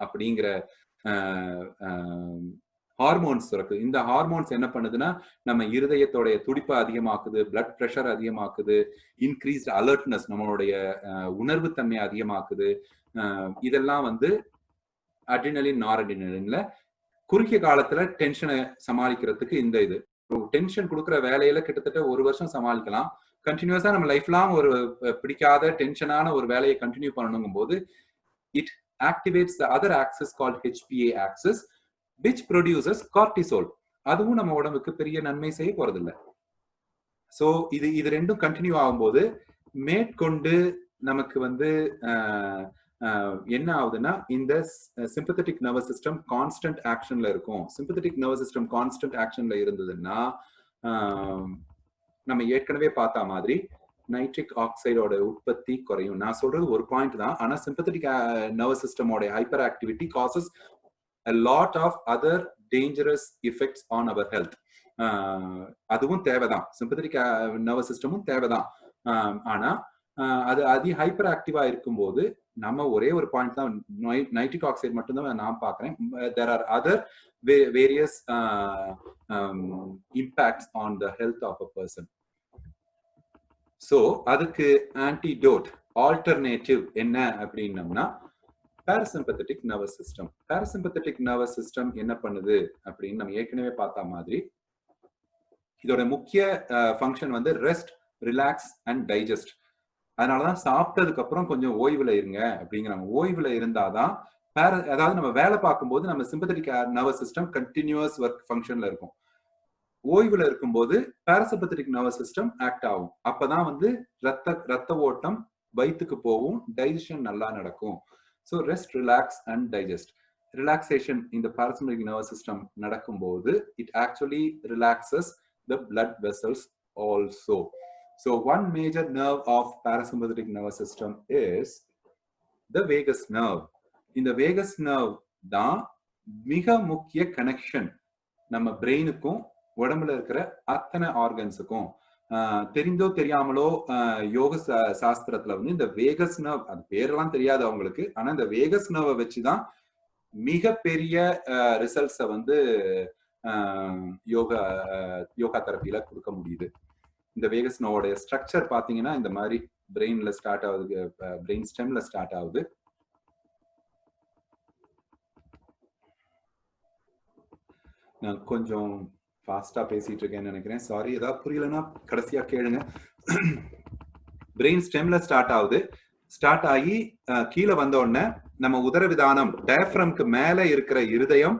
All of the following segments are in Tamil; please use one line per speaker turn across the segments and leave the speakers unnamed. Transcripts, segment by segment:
அப்படிங்கிற ஹார்மோன்ஸ் இருக்கு. இந்த ஹார்மோன்ஸ் என்ன பண்ணுதுன்னா நம்ம இருதயத்தோடைய துடிப்பை அதிகமாக்குது, பிளட் பிரஷர் அதிகமாக்குது, இன்க்ரீஸ்ட் அலர்ட்னஸ் நம்மளுடைய உணர்வு தன்மையை அதிகமாக்குது. இதெல்லாம் வந்து அட்ரினலின் நாரட்ரினலின்ல குறுகிய காலத்துல டென்ஷனை சமாளிக்கிறதுக்கு இந்த இது டென்ஷன் கொடுக்குற வேலையில கிட்டத்தட்ட 1 வருஷம் சமாளிக்கலாம். கண்டினியூஸா நம்ம லைஃப் லாங் ஒரு பிடிக்காத டென்ஷனான ஒரு வேலையை கண்டினியூ பண்ணணுங்கும் போது it activates the other axis called HPA axis which produces cortisol. அதுவும் நம்ம உடம்புக்கு பெரிய நன்மை செய்ய போறதில்லை. சோ இது ரெண்டும் கண்டினியூ ஆகும்போது மேற்கொண்டு நமக்கு வந்து என்ன ஆகுதுன்னா இந்த சிம்பத்தட்டிக் நர்வஸ் சிஸ்டம் கான்ஸ்டன்ட் ஆக்ஷன்ல இருக்கும். சிம்பத்தட்டிக் நர்வஸ் சிஸ்டம் கான்ஸ்டன்ட் ஆக்ஷன்ல இருந்ததுன்னா நம்ம ஏற்கனவே பார்த்த மாதிரி நைட்ரிக் ஆக்சைடோட உற்பத்தி குறையும். நான் சொல்றது ஒரு பாயிண்ட் தான். ஆனா சிம்பத்தட்டிக் நர்வஸ் சிஸ்டமோட hyper activity causes a lot of other dangerous effects on our health. அதுவும் தேவைதான். சிம்பத்தட்டிக் நர்வஸ் சிஸ்டமும் தேவைதான். ஆனா அது ஹைப்பர் ஆக்டிவா இருக்கும்போது நம்ம ஒரே ஒரு பாயிண்ட் தான் நைட்ரிக் ஆக்சைடு மட்டும்தான் நான் பார்க்கிறேன். there are other various impacts on the health of a person. so அதுக்கு ஆன்டிடோட் ஆல்டர்னேட்டிவ் என்ன அப்படின்னம்னா parasympathetic nervous system. parasympathetic nervous system என்ன பண்ணுது அப்படின்னு நம்ம ஏற்கனவே பார்த்த மாதிரி இதோட முக்கிய ஃபங்க்ஷன் வந்து ரெஸ்ட், ரிலாக்ஸ் அண்ட் டைஜஸ்ட். அதனாலதான் சாப்பிட்டதுக்கு அப்புறம் கொஞ்சம் ஓய்வுல இருங்க அப்படிங்கிறாங்க. ஓய்வுல இருந்தாதான் அதாவது நம்ம வேலை பார்க்கும்போது நம்ம sympathetic nervous system continuous work ஃபங்க்ஷன்ல இருக்கும். ஓய்வுல இருக்கும்போது பாராசிம்பத்தட்டிக் நர்வஸ் சிஸ்டம் ஆக்ட் ஆகும். அப்பதான் வந்து ரத்த ஓட்டம் வயிற்றுக்கு போகும், டைஜஷன் நல்லா நடக்கும். So rest, relax and digest. Relaxation இந்த பாராசிம்பத்தட்டிக் நர்வஸ் சிஸ்டம் நடக்கும்போது it actually relaxes the blood vessels also. So one major nerve of parasympathetic nervous system is the vagus nerve. இந்த vagus nerve தான் மிக முக்கிய கனெக்ஷன் நம்ம பிரெயினுக்கும் உடம்புல இருக்கிற அத்தனை ஆர்கன்ஸுக்கும். தெரிந்தோ தெரியாமலோ யோக சாஸ்திரத்துல வந்து இந்த வேகஸ் நர்வ், அது பேரெல்லாம் தெரியாது அவங்களுக்கு, ஆனா இந்த வேகஸ் நர்வை வச்சுதான் மிகப்பெரிய ரிசல்ட்ஸை வந்து யோகா தெரப்பியில கொடுக்க முடியுது. இந்த வேகஸ் நர்வோட ஸ்ட்ரக்சர் பாத்தீங்கன்னா இந்த மாதிரி பிரெயின்ல ஸ்டார்ட் ஆகுது, பிரெயின் ஸ்டெம்ல ஸ்டார்ட் ஆகுது. நான் கொஞ்சம் ஃபாஸ்டா பேசிட்டு இருக்கேன்னு நினைக்கிறேன், சாரி. ஏதாவது புரியலன்னா கடைசியா கேளுங்க. பிரெயின் ஸ்டெம்ல ஸ்டார்ட் ஆகுது. ஸ்டார்ட் ஆகி கீழே வந்த உடனே நம்ம உதரவிதானம், டயப்ரம்க்கு மேல இருக்கிற இருதயம்,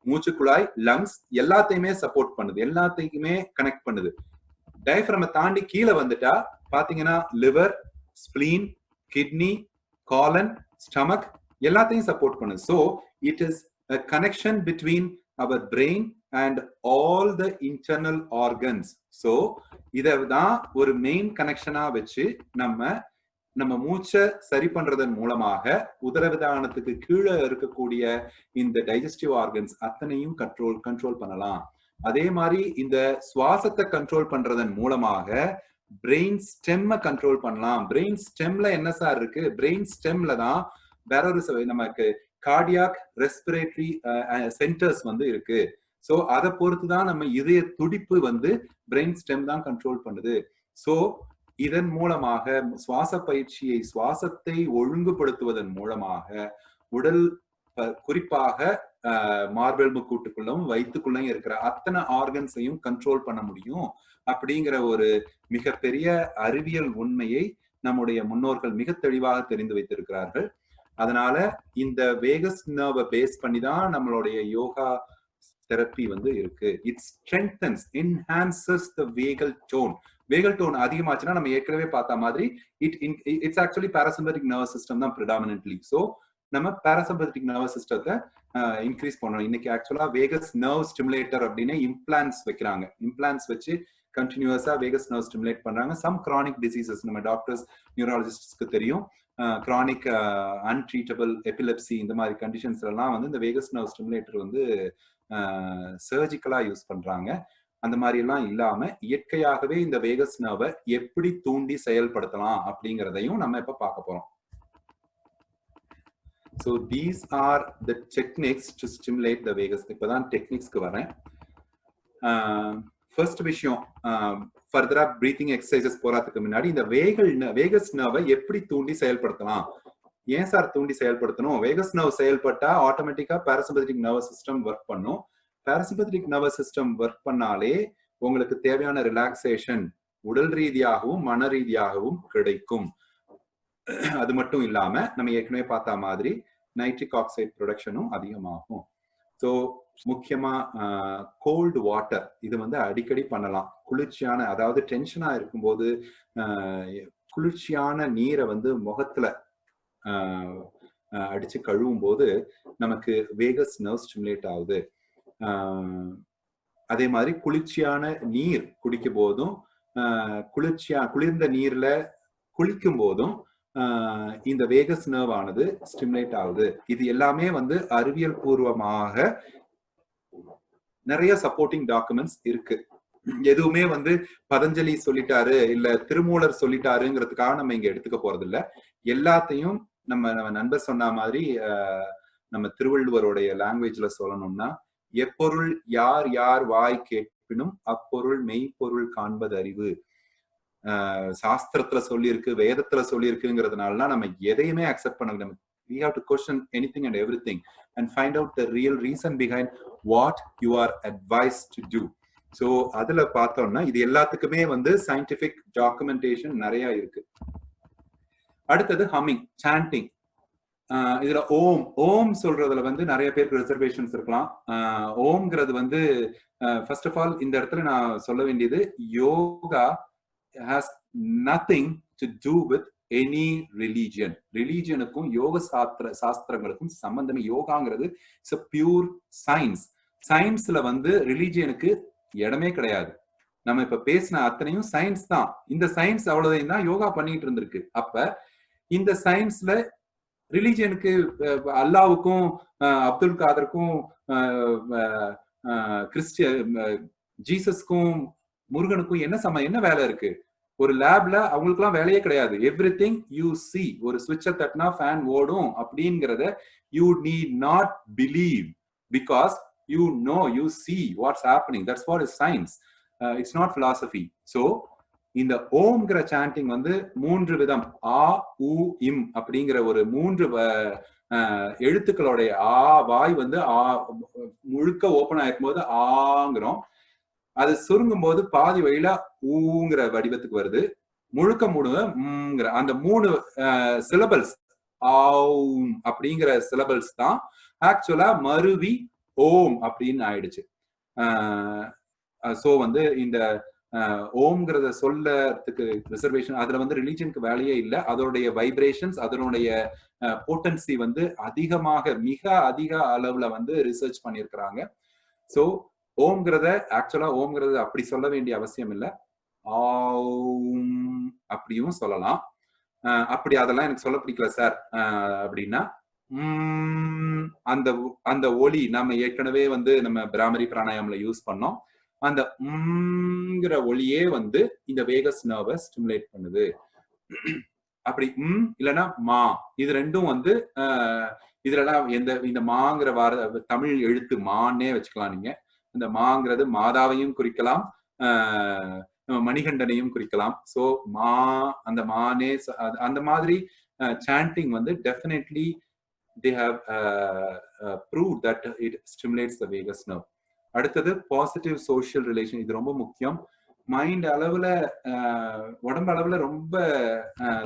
மூச்சுக்குழாய், லங்ஸ் எல்லாத்தையுமே சப்போர்ட் பண்ணுது, எல்லாத்தையுமே கனெக்ட் பண்ணுது. டயப்ரமை தாண்டி கீழே வந்துட்டா பாத்தீங்கன்னா லிவர், ஸ்பிளீன், கிட்னி, காலன், ஸ்டமக் எல்லாத்தையும் சப்போர்ட் பண்ணுது. So it is a connection between our brain and all the internal organs. So இதை தான் ஒரு மெயின் கனெக்ஷனா வச்சு நம்ம மூச்சை சரி பண்றதன் மூலமாக உதரவிதானத்துக்கு கீழே இருக்கக்கூடிய இந்த டைஜஸ்டிவ் ஆர்கன்ஸ் அத்தனையும் கண்ட்ரோல் பண்ணலாம். அதே மாதிரி இந்த சுவாசத்தை கண்ட்ரோல் பண்றதன் மூலமாக பிரெயின் ஸ்டெம்மை கண்ட்ரோல் பண்ணலாம். பிரெயின் ஸ்டெம்ல என்ன சார் இருக்கு? பிரெயின் ஸ்டெம்ல தான் வேற ஒரு நமக்கு கார்டியாக், ரெஸ்பிரேட்டரி சென்டர்ஸ் வந்து இருக்கு. ஸோ அதை பொறுத்து தான் நம்ம இதய துடிப்பு வந்து பிரெயின் ஸ்டெம் தான் கண்ட்ரோல் பண்ணுது. ஸோ இதன் மூலமாக சுவாச பயிற்சியை, சுவாசத்தை ஒழுங்குபடுத்துவதன் மூலமாக உடல், குறிப்பாக மார்பெலும்பு கூட்டுக்குள்ளும் வயிற்றுக்குள்ளும் இருக்கிற அத்தனை ஆர்கன்ஸையும் கண்ட்ரோல் பண்ண முடியும் அப்படிங்கிற ஒரு மிகப்பெரிய அறிவியல் உண்மையை நம்முடைய முன்னோர்கள் மிக தெளிவாக தெரிந்து வைத்திருக்கிறார்கள். அதனால இந்த வேகஸ் நர்வை பேஸ் பண்ணி தான் நம்மளுடைய யோகா தெரப்பி வந்து இருக்கு. It strengthens, enhances the vagal tone. Vagal tone அதிகமாச்சுன்னா நம்ம ஏற்கனவே பார்த்த மாதிரி it's actually parasympathetic nervous system தான் ப்ரிடாமினன்ட்லி. ஸோ நம்ம பாராசிம்பத்தட்டிக் நர்வஸ் சிஸ்டத்தை இன்க்ரீஸ் பண்ணணும். இன்னைக்கு ஆக்சுவலா வேகஸ் நர்வ் ஸ்டிமுலேட்டர் அப்படின்னு இம்ப்ளான்ஸ் வைக்கிறாங்க. இம்ப்ளான்ஸ் வச்சு கண்டினியூஸா வேகஸ் நர்வ் ஸ்டிமுலேட் பண்றாங்க. சம் கிரானிக் டிசீசஸ் நம்ம டாக்டர்ஸ், நியூராலஜிஸ்ட்க்கு தெரியும். கிரானிக் அன்ட்ரீட்டபிள் எபிலெப்சி இந்த மாதிரி கண்டிஷன்ஸ்ல எல்லாம் வந்து இந்த வேகஸ் நர்வ் ஸ்டிமுலேட்டர் வந்து சர்ஜிக்கலா யூஸ் பண்றாங்க. அந்த மாதிரி எல்லாம் இல்லாம இயற்கையாகவே இந்த வேகஸ் நர்வை எப்படி தூண்டி செயல்படுத்தலாம் அப்படிங்கிறதையும் நம்ம இப்ப பார்க்க போறோம். So these are the techniques to stimulate the vagus. இப்பதான் டெக்னிக்ஸ்க்கு வரேன். ஃபர்ஸ்ட் விஷயம், ஃபர்தரா பிரீத்திங் எக்ஸசைசஸ் போறதுக்கு முன்னாடி இந்த வேகஸ் நர்வை எப்படி தூண்டி செயல்படுத்தலாம்? ஏன் சார் தூண்டி செயல்படுத்தணும்? வேகஸ் நர்வ் செயல்பட்டா ஆட்டோமேட்டிக்கா பாராசிம்பத்தட்டிக் நர்வஸ் சிஸ்டம் ஒர்க் பண்ணும். பாராசிம்பத்தட்டிக் நர்வஸ் சிஸ்டம் ஒர்க் பண்ணாலே உங்களுக்கு தேவையான ரிலாக்ஸேஷன் உடல் ரீதியாகவும் மன ரீதியாகவும் கிடைக்கும். அது மட்டும் இல்லாம நம்ம ஏற்கனவே பார்த்த மாதிரி நைட்ரிக் ஆக்சைடு ப்ரொடக்ஷனும் அதிகமாகும். ஸோ முக்கியமா கோல்டு வாட்டர் இது வந்து அடிக்கடி பண்ணலாம். குளிர்ச்சியான, அதாவது டென்ஷனா இருக்கும்போது குளிர்ச்சியான நீரை வந்து முகத்துல அடிச்சு கழுவும் போது நமக்கு வேகஸ் நர்வ் ஸ்டிமுலேட் ஆகுது. அதே மாதிரி குளிர்ச்சியான நீர் குடிக்கும் போதும் குளிர்ந்த நீர்ல குளிக்கும் போதும் இந்த வேகஸ் நர்வ் ஆனது ஸ்டிமுலேட் ஆகுது. இது எல்லாமே வந்து அறிவியல் பூர்வமாக நிறைய சப்போர்ட்டிங் டாக்குமெண்ட்ஸ் இருக்கு. எதுவுமே வந்து பதஞ்சலி சொல்லிட்டாரு இல்ல திருமூலர் சொல்லிட்டாருங்கிறதுக்காக நம்ம இங்க எடுத்துக்க போறது இல்ல. எல்லாத்தையும் நம்ம நண்பர் சொன்ன மாதிரி நம்ம திருவள்ளுவருடைய லாங்குவேஜ்ல சொல்லணும்னா, எப்பொருள் யார் யார் வாய் கேட்பினும் அப்பொருள் மெய்ப்பொருள் காண்பது அறிவு. சாஸ்திரத்துல சொல்லியிருக்கு, வேதத்துல சொல்லியிருக்குங்கிறதுனால நம்ம எதையுமே அக்செப்ட் பண்ண. We have to question anything and everything and find out the real reason behind what you are advised to do. So அதுல பார்த்தோம்னா இது எல்லாத்துக்குமே வந்து சயின்டிபிக் டாக்குமெண்டேஷன் நிறைய இருக்கு. அடுத்தது ஹம்மிங், சாண்டிங். இதுல ஓம் சொல்றதுல வந்து நிறைய பேருக்கு ரிசர்வேஷன்ஸ் இருக்கலாம். ஓம்ங்கிறது வந்து ஃபர்ஸ்ட் ஆஃப் ஆல் இந்த இடத்துல நான் சொல்ல வேண்டியது, yoga has nothing to do with any religion. ரிலீஜியனுக்கும் யோக சாஸ்திரங்களுக்கும் சம்பந்தமே. யோகாங்கிறது இட்ஸ் a pure science. சயின்ஸ்ல வந்து ரிலீஜியனுக்கு இடமே கிடையாது. நம்ம இப்ப பேசின அத்தனையும் சயின்ஸ் தான். இந்த சயின்ஸ் அவ்வளவுதான் தான் யோகா பண்ணிட்டு இருந்திருக்கு. அப்ப இந்த சயின்ஸ்ல ரிலீஜியனுக்கு, அல்லாவுக்கும் அப்துல் காதருக்கும் ஜீசஸ்க்கும் முருகனுக்கும் என்ன வேலை இருக்கு? ஒரு லேப்ல அவங்களுக்கு எல்லாம் வேலையே கிடையாது. எவ்ரிதிங் யூ சி, ஒரு ஸ்விட்சை தட்டினா ஃபேன் ஓடும் அப்படிங்கறத you need not believe, because you know, you see what's happening. That's what is science. It's not philosophy. So இந்த ஓம்ங்கிற சாண்டிங் வந்து 3 விதம். ஆ உ இம் அப்படிங்கிற ஒரு 3 எழுத்துக்களுடைய வாய் வந்து முழுக்க ஓபன் ஆயிருக்கும் போது ஆங்கிறோம். அது சுருங்கும் போது பாதி வழியில ஊங்கிற வடிவத்துக்கு வருது. முழுக்க மூடுங்கிற அந்த 3 சிலபல்ஸ், ஆம் அப்படிங்கிற சிலபல்ஸ் தான் ஆக்சுவலா மருவி ஓம் அப்படின்னு ஆயிடுச்சு. சோ வந்து இந்த ஓம்ங்கிறத சொல்லறதுக்கு ரிசர்வேஷன், அதுல வந்து ரிலீஜனுக்கு வேலையே இல்லை. அதனுடைய வைப்ரேஷன்ஸ், அதனுடைய போட்டன்சி வந்து மிக அதிக அளவுல வந்து ரிசர்ச் பண்ணியிருக்கிறாங்க. சோ ஓம்ங்கிறத ஆக்சுவலா ஓம்ங்கிறது அப்படி சொல்ல வேண்டிய அவசியம் இல்லை, ஆம் அப்படியும் சொல்லலாம். அப்படி அதெல்லாம் எனக்கு சொல்ல பிடிக்கல சார் அப்படின்னா, அந்த ஒலி நம்ம ஏற்கனவே வந்து நம்ம பிராமரி பிராணாயாமல யூஸ் பண்ணோம். அந்த ங்கிற ஒலியே வந்து இந்த வேகஸ் நர்வை ஸ்டிமுலேட் பண்ணுது. அப்படி இல்லைன்னா மா, இது ரெண்டும் வந்து இதுலலாம் இந்த மாங்கிற தமிழ் எழுத்து மான்னே வச்சுக்கலாம். நீங்க இந்த மாங்கிறது மாதாவையும் குறிக்கலாம், மணிகண்டனையும் குறிக்கலாம். சோ மா, அந்த மானே, அந்த மாதிரி சாண்டிங் வந்து definitely they have proved that it stimulates the vagus nerve. அடுத்தது பாசிட்டிவ் சோஷியல் ரிலேஷன். இது ரொம்ப முக்கியம். மைண்ட் அளவுல, உடம்பு அளவுல ரொம்ப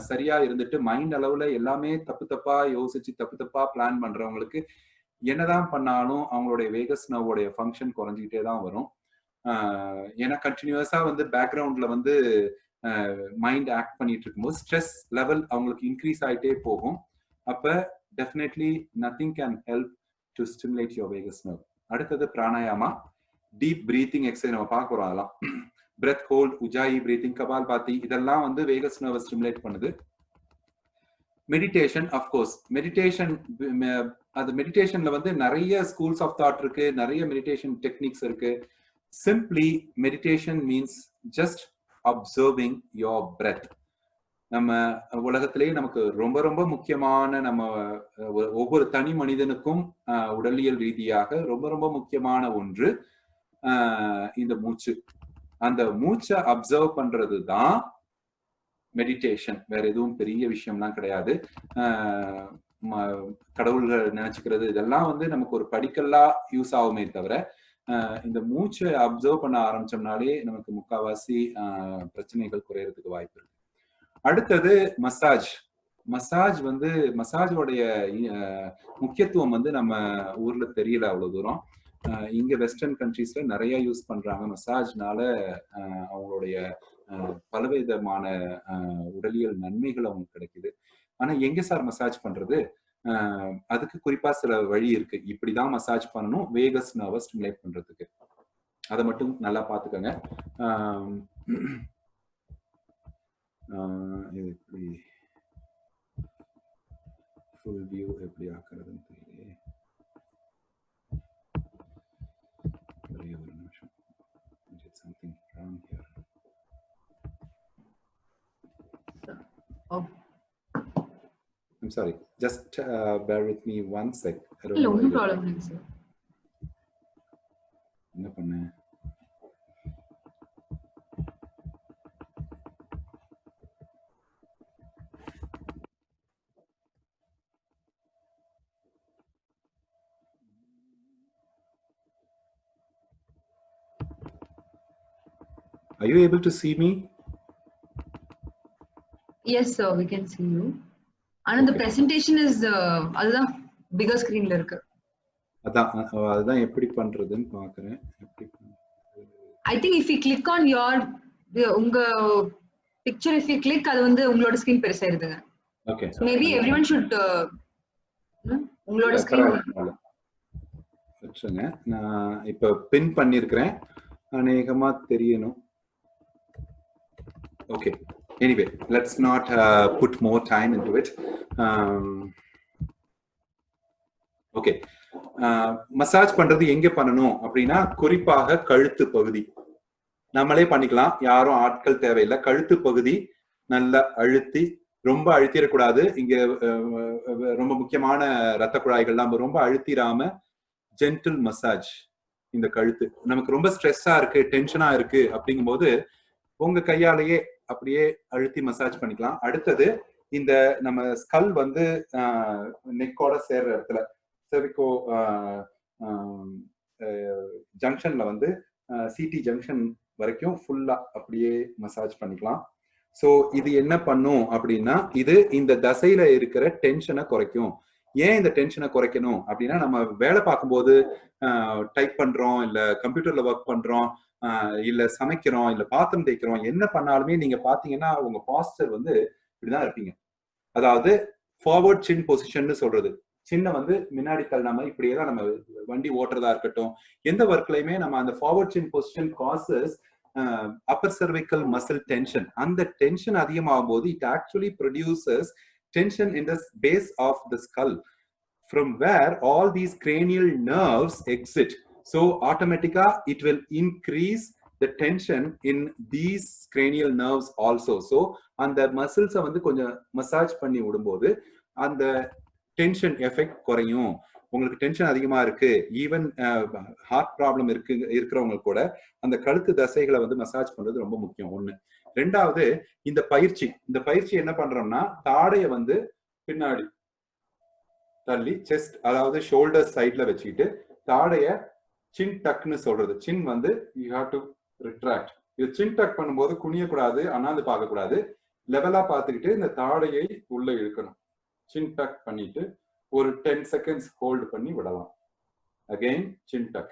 சரியா இருந்துட்டு மைண்ட் அளவுல எல்லாமே தப்பா யோசிச்சு தப்பா பிளான் பண்றவங்களுக்கு என்னதான் பண்ணாலும் அவங்களுடைய வேகஸ் நர்வோடைய ஃபங்க்ஷன் குறைஞ்சிக்கிட்டே தான் வரும். ஏன்னா கண்டினியூஸா வந்து பேக்ரவுண்ட்ல வந்து மைண்ட் ஆக்ட் பண்ணிட்டு இருக்கும்போது ஸ்ட்ரெஸ் லெவல் அவங்களுக்கு இன்க்ரீஸ் ஆகிட்டே போகும். அப்ப definitely nothing can help to stimulate your vagus nerve. அடுத்தது பிராணாயாமா, டீப் பிரீத்திங் எக்ஸசைஸ் நம்ம பார்க்க போறோம். அதெல்லாம் breath hold, ujjayi breathing, kapalbhati, இதெல்லாம் வந்து வேகஸ் நர்வை ஸ்டிமுலேட் பண்ணுது. மெடிடேஷன், அஃப்கோர்ஸ் மெடிடேஷன், அது மெடிடேஷன்ல வந்து நிறைய ஸ்கூல்ஸ் ஆஃப் தாட் இருக்கு, நிறைய மெடிடேஷன் டெக்னிக்ஸ் இருக்கு. Simply meditation means just observing your breath. நம்ம உலகத்திலேயே நமக்கு ரொம்ப ரொம்ப முக்கியமான நம்ம ஒவ்வொரு தனி மனிதனுக்கும் உடலியல் ரீதியாக ரொம்ப ரொம்ப முக்கியமான ஒன்று இந்த மூச்சு. அந்த மூச்சை அப்சர்வ் பண்றது தான் மெடிடேஷன். வேற எதுவும் பெரிய விஷயம்லாம் கிடையாது. கடவுள்கள் நினைச்சுக்கிறது இதெல்லாம் வந்து நமக்கு ஒரு படிக்கல்லா யூஸ் ஆகுமே தவிர இந்த மூச்சை அப்சர்வ் பண்ண ஆரம்பிச்சோம்னாலே நமக்கு முக்காவாசி பிரச்சனைகள் குறையறதுக்கு வாய்ப்பு இருக்கு. அடுத்தது மசாஜ். மசாஜ் வந்து மசாஜோடைய முக்கியத்துவம் வந்து நம்ம ஊர்ல தெரியல அவ்வளவு தூரம். இங்க வெஸ்டர்ன் கண்ட்ரீஸ்ல நிறைய யூஸ் பண்றாங்க. மசாஜ்னால அவங்களுடைய பலவிதமான உடலியல் நன்மைகள் அவங்களுக்கு கிடைக்குது. ஆனா எங்க சார் மசாஜ் பண்றது? அதுக்கு குறிப்பா சில வழி இருக்கு. இப்படிதான் மசாஜ் பண்ணணும் வேகஸ் நர்வஸ் ஸ்டிமுலேட் பண்றதுக்கு. அதை மட்டும் நல்லா பாத்துக்கோங்க. எப்படி ஃபுல் வியூ எப்படி ஆக்குறதுன்னு தெரியலையே. ஒரே ஒரு நிமிஷம். Something wrong here.
Oh.
I'm sorry. Just bear with me one sec.
No problem, sir.
என்ன பண்ணேன்? Are you able to see me?
Yes, sir. We can see you. And the presentation is அதுதான் bigger screenல இருக்கு.
அதான் எப்படி பண்றதுன்னு பார்க்கறேன்.
I think if you click on your உங்க picture, if you click அது வந்து உங்களோட ஸ்கிரீன் பெருசாயிருதுங்க.
Okay.
So maybe everyone should உங்களோட ஸ்கிரீன்
வெச்சுங்க. நான் இப்ப பின் பண்ணிருக்கேன். அநேகமா தெரியணும். Okay. Anyway, let's not put more time into it. Okay. Massage பண்றது எங்க பண்ணணும் அப்படின்னா குறிப்பாக கழுத்து பகுதி. நம்மளே பண்ணிக்கலாம், யாரும் ஆட்கள் தேவையில்லை. கழுத்து பகுதி நல்லா அழுத்தி, ரொம்ப அழுத்திடக்கூடாது. இங்க ரொம்ப முக்கியமான ரத்த குழாய்கள்லாம் ரொம்ப அழுத்திராம ஜென்டில் மசாஜ். இந்த கழுத்து நமக்கு ரொம்ப ஸ்ட்ரெஸ்ஸா இருக்கு, டென்ஷனா இருக்கு அப்படிங்கும் போது உங்க கையாலேயே அப்படியே அழுத்தி மசாஜ் பண்ணிக்கலாம். அடுத்தது இந்த நம்ம ஸ்கல் வந்து நெக்கோட சேர்ற இடத்துல செர்விகோ ஜங்ஷன்ல வந்து சிடி ஜங்ஷன் வரைக்கும் ஃபுல்லா அப்படியே மசாஜ் பண்ணிக்கலாம். ஸோ இது என்ன பண்ணும் அப்படின்னா இது இந்த தசையில இருக்கிற டென்ஷனை குறைக்கும். ஏன் இந்த டென்ஷனை குறைக்கணும் அப்படின்னா நம்ம வேலை பார்க்கும்போது டைப் பண்றோம், இல்ல கம்ப்யூட்டர்ல ஒர்க் பண்றோம், இல்ல சமைக்கிறோம், இல்ல பாத்திரம் தேய்க்கிறோம், என்ன பண்ணாலுமே நீங்க பாத்தீங்கன்னா உங்க பாஸ்டர் வந்து இப்படிதான் இருப்பீங்க. அதாவது ஃபார்வர்ட் சின் பொசிஷன் சொல்றது. சின்ன வந்து முன்னாடி தள்ளாம இப்படியே தான் நம்ம வண்டி ஓட்டுறதா இருக்கட்டும், எந்த ஒர்க்லயுமே நம்ம அந்த forward chin position causes upper cervical muscle tension. அந்த டென்ஷன் அதிகமாகும் போது it actually produces tension in the base of the skull from where all these cranial nerves exit. So automatically it will increase the tension in these cranial nerves also. So அந்த muscles வந்து கொஞ்சம் மசாஜ் பண்ணி விடும்போது அந்த டென்ஷன் எஃபெக்ட் குறையும். உங்களுக்கு டென்ஷன் அதிகமா இருக்கு, ஈவன் ஹார்ட் ப்ராப்ளம் இருக்கிறவங்க கூட அந்த கழுத்து தசைகளை வந்து மசாஜ் பண்றது ரொம்ப முக்கியம். ஒண்ணு. ரெண்டாவது இந்த பயிற்சி என்ன பண்றோம்னா தாடையை வந்து பின்னாடி தள்ளி செஸ்ட் அதாவது ஷோல்டர் சைட்ல வச்சுக்கிட்டு தாடைய சின் டக்னு சொல்றது. சின் வந்து யூ ஹேவ் டு ரிட்ராக்ட். இது சின் டக் பண்ணும்போது குனியக்கூடாது, அண்ணாந்து பார்க்க கூடாது, லெவலா பார்த்துக்கிட்டு இந்த தாடையை உள்ள இழுக்கணும். சின் டக் பண்ணிட்டு ஒரு 10 seconds ஹோல்ட் பண்ணி விடலாம். Again chin tuck.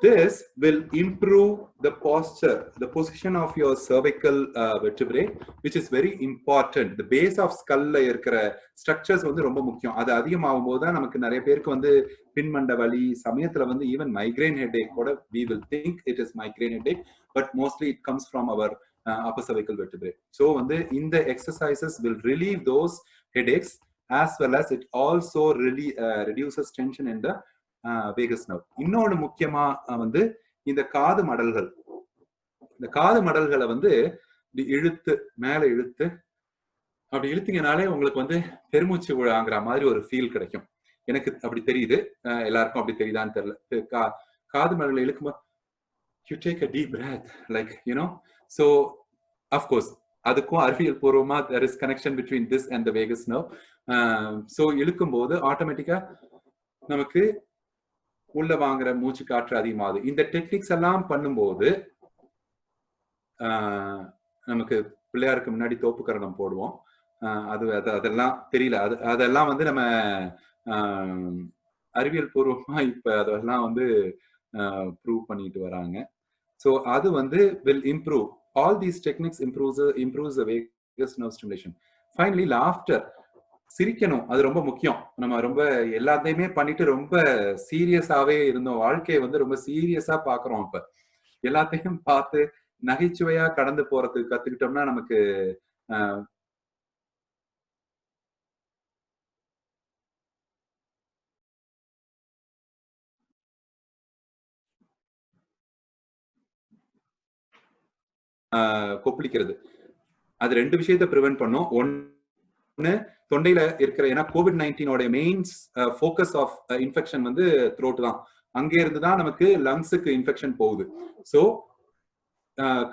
This will improve the posture, the position of your cervical vertebrae, which is very important. The base of skull la இருக்கிற structures வந்து ரொம்ப முக்கியம். அது அதிகமாகும் போது தான் நமக்கு நிறைய பேருக்கு வந்து பின்மண்ட வலி, சமயத்துல வந்து even migraine headache கூட we will think it is migraine headache, but mostly it comes from our upper cervical vertebrae. So வந்து இந்த exercises will relieve those headaches as well as it also really reduces tension in the Vegas nerve. இன்னொன்று முக்கியமா வந்து இந்த காது மடல்கள். இந்த காது மடல்களை வந்து இப்படி இழுத்து மேல இழுத்து அப்படி இழுத்தீங்கனாலே உங்களுக்கு வந்து பெருமூச்சு விழாங்கிற மாதிரி ஒரு ஃபீல் கிடைக்கும். எனக்கு அப்படி தெரியுது. எல்லாருக்கும் அப்படி தெரியுதான்னு தெரியல. காது மேல இழுக்கும்போது you take a deep breath, like, you know. So of course அதுக்கும் அறிவியல் பூர்வமா there is connection between this and the vagus nerve. So இழுக்கும்போது ஆட்டோமேட்டிக்கா நமக்கு உள்ள வாங்குற மூச்சு காற்று அதிகமாகுது. இந்த டெக்னிக்ஸ் எல்லாம் பண்ணும்போது நமக்கு பிள்ளையாருக்கு முன்னாடி தோப்பு கரணம் போடுவோம். அதெல்லாம் தெரியல. அதெல்லாம் வந்து நம்ம அறிவியல் பூர்வமா இப்ப அதெல்லாம் வந்து ப்ரூவ் பண்ணிட்டு வராங்க. ஸோ அது வந்து will improve. All these techniques improves the vagus nerve stimulation. Finally, laughter. சிரிக்கணும், அது ரொம்ப முக்கியம். நம்ம ரொம்ப எல்லாத்தையுமே பண்ணிட்டு ரொம்ப சீரியஸாவே இருந்தோம். வாழ்க்கையை வந்து ரொம்ப சீரியஸா பாக்குறோம். இப்ப எல்லாத்தையும் பார்த்து நகைச்சுவையா கடந்து போறதுக்கு கத்துக்கிட்டோம்னா நமக்கு கொப்பளிக்கிறது. அது 2 விஷயத்தை ப்ரிவென்ட் பண்ணும். ஒன்னு தொண்டையில இருக்கிற, ஏன்னா COVID-19 main focus of infection வந்து த்ரோட் தான். அங்கே இருந்து தான் நமக்கு லங்ஸுக்கு இன்ஃபெக்ஷன் போகுது. ஸோ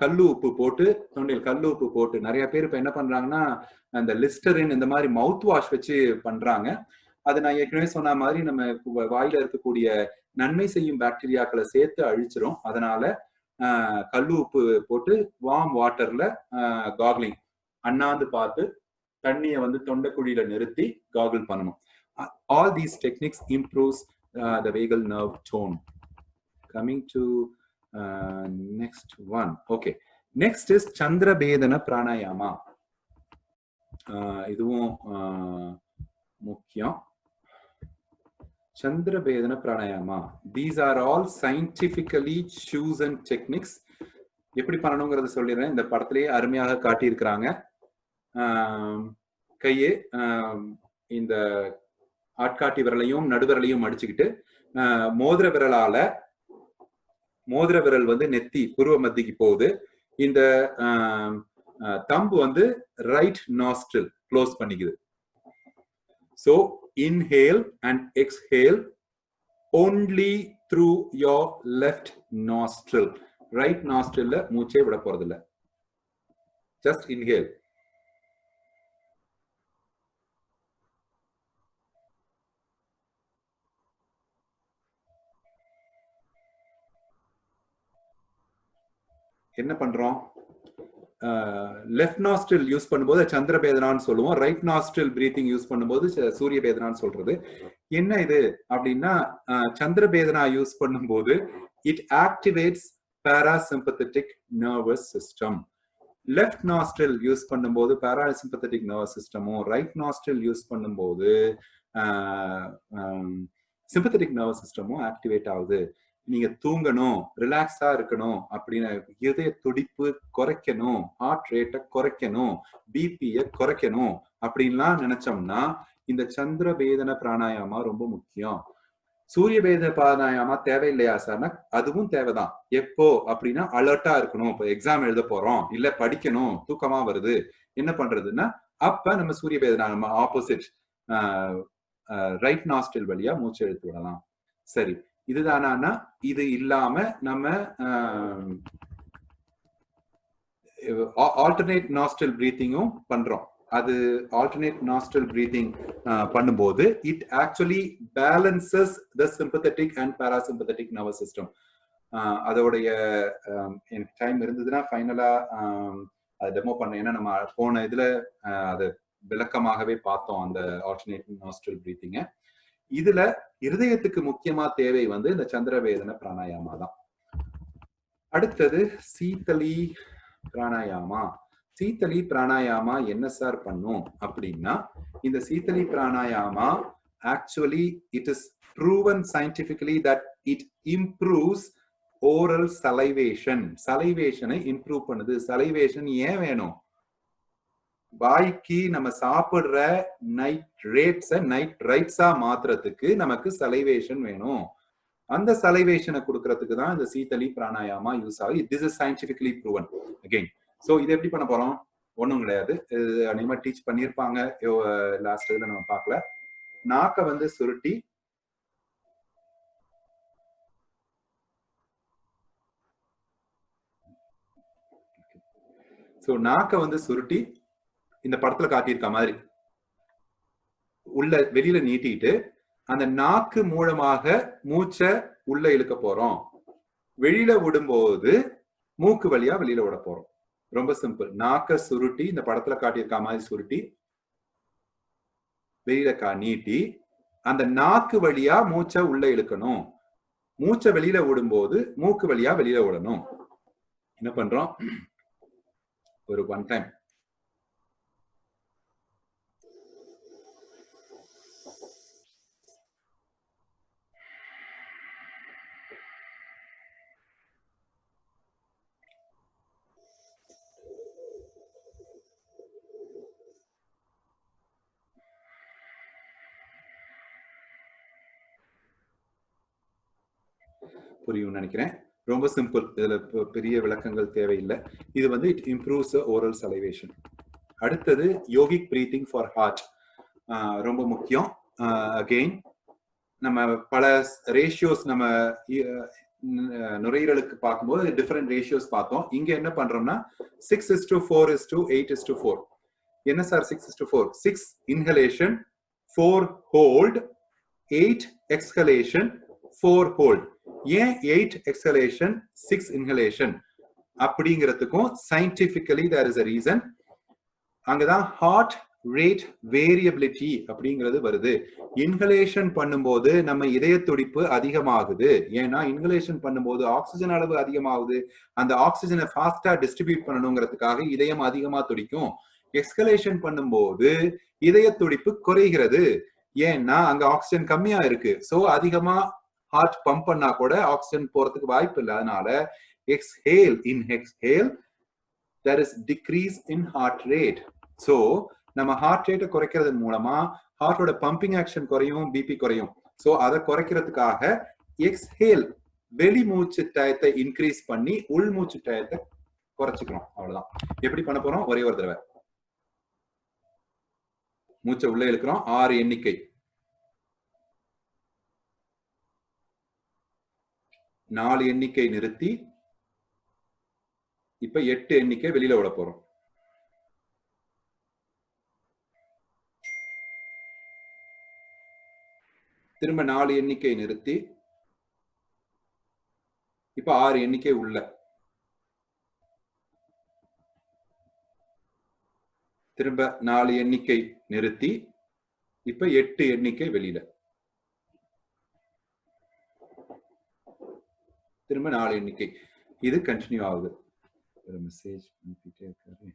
கல்லு உப்பு போட்டு, தொண்டையில் கல்லு உப்பு போட்டு, நிறைய பேர் இப்ப என்ன பண்றாங்கன்னா அந்த லிஸ்டரின் இந்த மாதிரி மவுத் வாஷ் வச்சு பண்றாங்க. அது நான் ஏற்கனவே சொன்ன மாதிரி நம்ம வாயில இருக்கக்கூடிய நன்மை செய்யும் பாக்டீரியாக்களை சேர்த்து அழிச்சிரும். அதனால கல்லு உப்பு போட்டு வார்ம் வாட்டர்ல காக்லிங், அண்ணாந்து பார்த்து தண்ணியை வந்து தொண்டைக்குழியில நிறுத்தி காகிள் பண்ணணும். All these techniques improves the vagal nerve tone. Coming to next one. Okay, next is Chandrabedana Pranayama. இதுவும் முக்கியம். Chandrabedana Pranayama. These are all scientifically chosen techniques. எப்படி பண்ணணுங்கிறத சொல்லிடுறேன். இந்த படத்திலேயே அருமையாக காட்டியிருக்கிறாங்க. கையே இந்த ஆட்காட்டி விரலையும் நடுவிரலையும் அடிச்சுக்கிட்டு மோதிர விரல் வந்து நெத்தி புருவ மத்திக்கு போகுது. இந்த தம்பு வந்து ரைட் நாஸ்ட்ரில் க்ளோஸ் பண்ணிக்குது. So inhale and exhale only through your left nostril. Right nostril மூச்சே விட போறதில்ல. Just inhale. என்ன பண்றோம்? லெஃப்ட் நாஸ்ட்ரில் யூஸ் பண்ணும்போது சந்திரபேதனான்னு சொல்லுவோம். ரைட் நாஸ்ட்ரில் பிரீத்திங் யூஸ் பண்ணும்போது சூரிய பேதனான்னு சொல்றது. என்ன இது அப்படின்னா, சந்திரபேதனா யூஸ் பண்ணும்போது it activates parasympathetic nervous system. Left nostril use பண்ணும்போது பாராசிம்பத்தட்டிக் நர்வஸ் சிஸ்டமும், ரைட் நாஸ்ட்ரில் யூஸ் பண்ணும்போது சிம்பத்தட்டிக் நர்வஸ் சிஸ்டமும் ஆக்டிவேட் ஆகுது. நீங்க தூங்கணும், ரிலாக்ஸா இருக்கணும் அப்படின்னு, இதய துடிப்பு குறைக்கணும், ஹார்ட் ரேட்டை குறைக்கணும், பிபியை குறைக்கணும் அப்படின்லாம் நினைச்சோம்னா இந்த சந்திரபேதன பிராணாயாமா ரொம்ப முக்கியம். சூரிய பேதன பிராணாயாமா தேவையில்லையா சார்னா அதுவும் தேவைதான். எப்போ அப்படின்னா அலர்ட்டா இருக்கணும். இப்போ எக்ஸாம் எழுத போறோம், இல்ல படிக்கணும், தூக்கமா வருது, என்ன பண்றதுன்னா அப்ப நம்ம சூரிய பேதனா ஆப்போசிட் ரைட் நாஸ்ட்ரில் வழியா மூச்சு எழுத்து விடலாம். சரி, இதுதானா? இது இல்லாம நம்ம ஆல்டர்னேட் நாஸ்ட்ரில் பிரீத்திங்கும் பண்றோம். அது ஆல்டர்னேட் நாஸ்ட்ரில் பிரீத்திங் பண்ணும்போது it actually balances the sympathetic and parasympathetic nervous system. அதோடைய எனக்கு டைம் இருந்ததுன்னா ஃபைனலா அதை டெமோ பண்ணேன். ஏன்னா நம்ம போன இதுல அதை விளக்கமாகவே பார்த்தோம் அந்த ஆல்டர்னேட் நாஸ்ட்ரில் பிரீத்திங்க. இதுல இருதயத்துக்கு முக்கியமா தேவை வந்து இந்த சந்திரபேதன பிராணாயாமா தான். அடுத்தது சீத்தலி பிராணாயாமா. சீத்தலி பிராணாயாமா என்ன சார் பண்ணும் அப்படின்னா, இந்த sheetali pranayama actually it is proven scientifically that it improves oral salivation. சலைவேஷனை இம்ப்ரூவ் பண்ணுது. சலைவேஷன் ஏன் வேணும்? வாய்க்கு நம்ம சாப்பிடுற நைட்ரைட்ஸா மாத்துறதுக்கு நமக்கு சலைவேஷன் வேணும். அந்த சலைவேஷனை கொடுக்கறதுக்கு தான் இந்த சீத்தலி பிராணாயாமா யூஸ் ஆகுது. This is scientifically proven. Again so இது எப்படி பண்ண போறோம்? ஒன்றும் கிடையாது. இது அநேகமா டீச் பண்ணியிருப்பாங்க, லாஸ்ட் இதுல நம்ம பார்க்கல. நாக்கை வந்து சுருட்டி நாக்கை வந்து சுருட்டி இந்த படத்துல காட்டியிருக்க மாதிரி உள்ள வெளியில நீட்டிட்டு அந்த நாக்கு மூலமாக மூச்சை உள்ள இழுக்க போறோம். வெளியில விடும்போது மூக்கு வழியா வெளியில விட போறோம். ரொம்ப சிம்பிள். நாக்க சுருட்டி இந்த படத்துல காட்டியிருக்க மாதிரி சுருட்டி வெளியில நீட்டி அந்த நாக்கு வழியா மூச்சை உள்ள இழுக்கணும். மூச்சை வெளியில விடும்போது மூக்கு வழியா வெளியில விடணும். என்ன பண்றோம்? ஒரு ஒன் டைம் புரியும் நினைக்கிறேன். ரொம்ப சிம்பிள். இதுல பெரிய விளக்கங்கள் தேவையில்லை. இது வந்து இட் இம்ப்ரூவ்ஸ் ஓரல் சலைவேஷன். அடுத்தது யோகிக் பிரீத்திங் ஃபார் ஹார்ட். ரொம்ப முக்கியம். அகெயின் நம்ம பல ரேஷியோஸ் நம்ம நுரையீரலுக்கு பார்க்கும்போது டிஃபரெண்ட் ரேஷியோஸ் பார்த்தோம். இங்க என்ன பண்றோம்னா 6:4:8:4. என்ன sir 6:4? 6 inhalation, 4 hold, 8 exhalation, 4 hold. ஏன் 8 எக்ஸ்ஹலேஷன் 6 இன்ஹலேஷன் அப்படிங்கிறதுக்கும் scientifically there is a reason. அங்கதான் ஹார்ட் ரேட் வேரியபிலிட்டி அப்படிங்கிறது வருது. இன்ஹலேஷன் பண்ணும்போது நம்ம இதய துடிப்பு அதிகமாகுது. ஏன்னா இன்ஹலேஷன் பண்ணும்போது ஆக்சிஜன் அளவு அதிகமாகுது. அந்த ஆக்சிஜனை ஃபாஸ்டா டிஸ்ட்ரிபியூட் பண்ணணுங்கிறதுக்காக இதயம் அதிகமா துடிக்கும். எக்ஸ்ஹலேஷன் பண்ணும்போது இதய துடிப்பு குறைகிறது. ஏன்னா அங்க ஆக்சிஜன் கம்மியா இருக்கு. சோ அதிகமா ஹார்ட் பம்ப் பண்ணா கூட ஆக்சிஜன் போறதுக்கு வாய்ப்பு இல்லை. அதனால exhale, inhale, there is decrease in heart rate. So நம்ம ஹார்ட் ரேட்டை குறைக்கிறது மூலமா ஹார்ட்டோட பம்பிங் ஆக்ஷன் குறையும், பிபி குறையும். சோ அதை குறைக்கிறதுக்காக எக்ஸ்ஹேல், வெளி மூச்சு டயத்தை இன்க்ரீஸ் பண்ணி உள் மூச்சு டயத்தை குறைச்சிக்கிறோம். அவ்வளவுதான். எப்படி பண்ண போறோம்? ஒரே ஒரு தடவை மூச்சை உள்ள இழுக்கிறோம். 6 எண்ணிக்கை. 4 எண்ணிக்கை நிறுத்தி இப்ப 8 எண்ணிக்கை வெளியில விட போறோம். திரும்ப 4 எண்ணிக்கை நிறுத்தி இப்ப 6 எண்ணிக்கை உள்ள. திரும்ப 4 எண்ணிக்கை நிறுத்தி இப்ப 8 எண்ணிக்கை வெளியில. திரும்ப 4 எண்ணிக்கை. இது கண்டினியூ ஆகுது. ஒரு மெசேஜ் அனுப்பிட்டே இருக்காரு.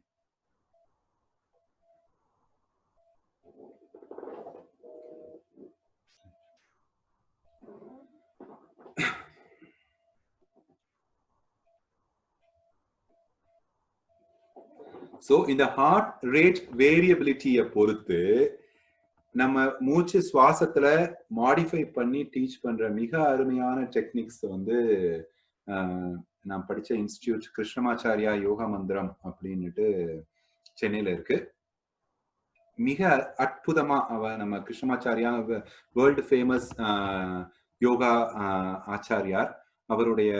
சோ இந்த ஹார்ட் ரேட் வேரியபிலிட்டியை பொறுத்து நம்ம மூச்சு சுவாசத்துல மாடிஃபை பண்ணி டீச் பண்ற மிக அருமையான டெக்னிக்ஸ் வந்து நான் படிச்ச இன்ஸ்டிடியூட் கிருஷ்ணமாச்சாரியா யோகா மந்திரம் அப்படின்னுட்டு சென்னையில இருக்கு. மிக அற்புதமா நம்ம கிருஷ்ணமாச்சாரியா வேர்ல்டு ஃபேமஸ் யோகா ஆச்சாரியார். அவருடைய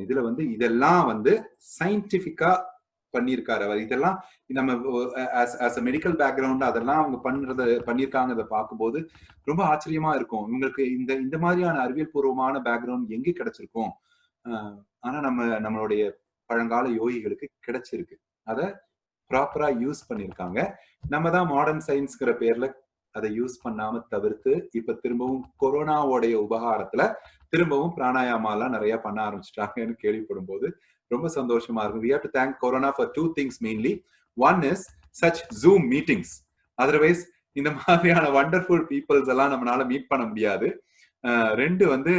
இதுல வந்து இதெல்லாம் வந்து சயின்டிபிக்கா பண்ணியிருக்காரு. அவர் இதெல்லாம் நம்ம ஆஸ் அ மெடிக்கல் பேக்ரவுண்ட் அதெல்லாம் அவங்க பண்ணியிருக்காங்க. அதை பார்க்கும்போது ரொம்ப ஆச்சரியமா இருக்கும். உங்களுக்கு இந்த மாதிரியான அறிவியல் பூர்வமான பேக்ரவுண்ட் எங்க கிடைச்சிருக்கும்? ஆனா நம்மளுடைய பழங்கால யோகிகளுக்கு கிடைச்சிருக்கு. அதை ப்ராப்பரா யூஸ் பண்ணியிருக்காங்க. நம்ம தான் மாடர்ன் சயின்ஸ்ங்கிற பேர்ல அதை யூஸ் பண்ணாம தவிர்த்து இப்ப திரும்பவும் கொரோனாவோடைய உபகாரத்துல திரும்பவும் பிராணாயாமா எல்லாம் நிறைய பண்ண ஆரம்பிச்சிட்டாங்கன்னு கேள்விப்படும் போது ரொம்ப சந்தோஷமா இருக்கும். We have to thank Corona for 2 things mainly. One is such Zoom meetings. Otherwise இந்த மாதிரியான வண்டர்ஃபுல் பீப்புள்ஸ் எல்லாம் நம்மளால மீட் பண்ண முடியாது. 2 வந்து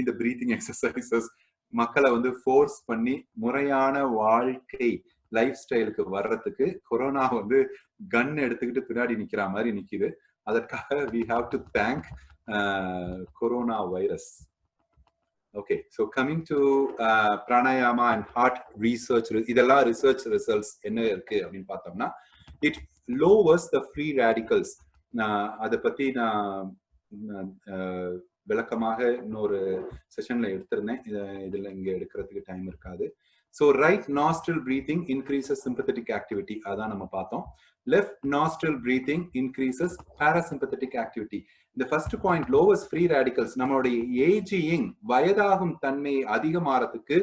இந்த பிரீத்திங் எக்ஸசைசஸ் மக்களை வந்து ஃபோர்ஸ் பண்ணி முறையான வாழ்க்கை லைஃப் ஸ்டைலுக்கு வர்றதுக்கு கொரோனா வந்து கன் எடுத்துக்கிட்டு பின்னாடி நிக்கிற மாதிரி நிக்குது. அதற்காக we have to thank corona virus. Okay, so coming to pranayama and heart research, இதெல்லாம் research results என்ன இருக்கு அப்படின்னு பார்த்தோம்னா, it lowers the free radicals. அதை பத்தி நான் விளக்கமாக இன்னொரு செஷன்ல எடுத்திருந்தேன். இதுல இங்க எடுக்கிறதுக்கு டைம் இருக்காது. So right nostril breathing increases sympathetic activity. அதான் நம்ம பார்த்தோம். Left nostril breathing increases parasympathetic activity. The first point, lowers free radicals. நம்மளுடைய ஏஜிங், வயதாகும் தன்மை அதிகமாறதுக்கு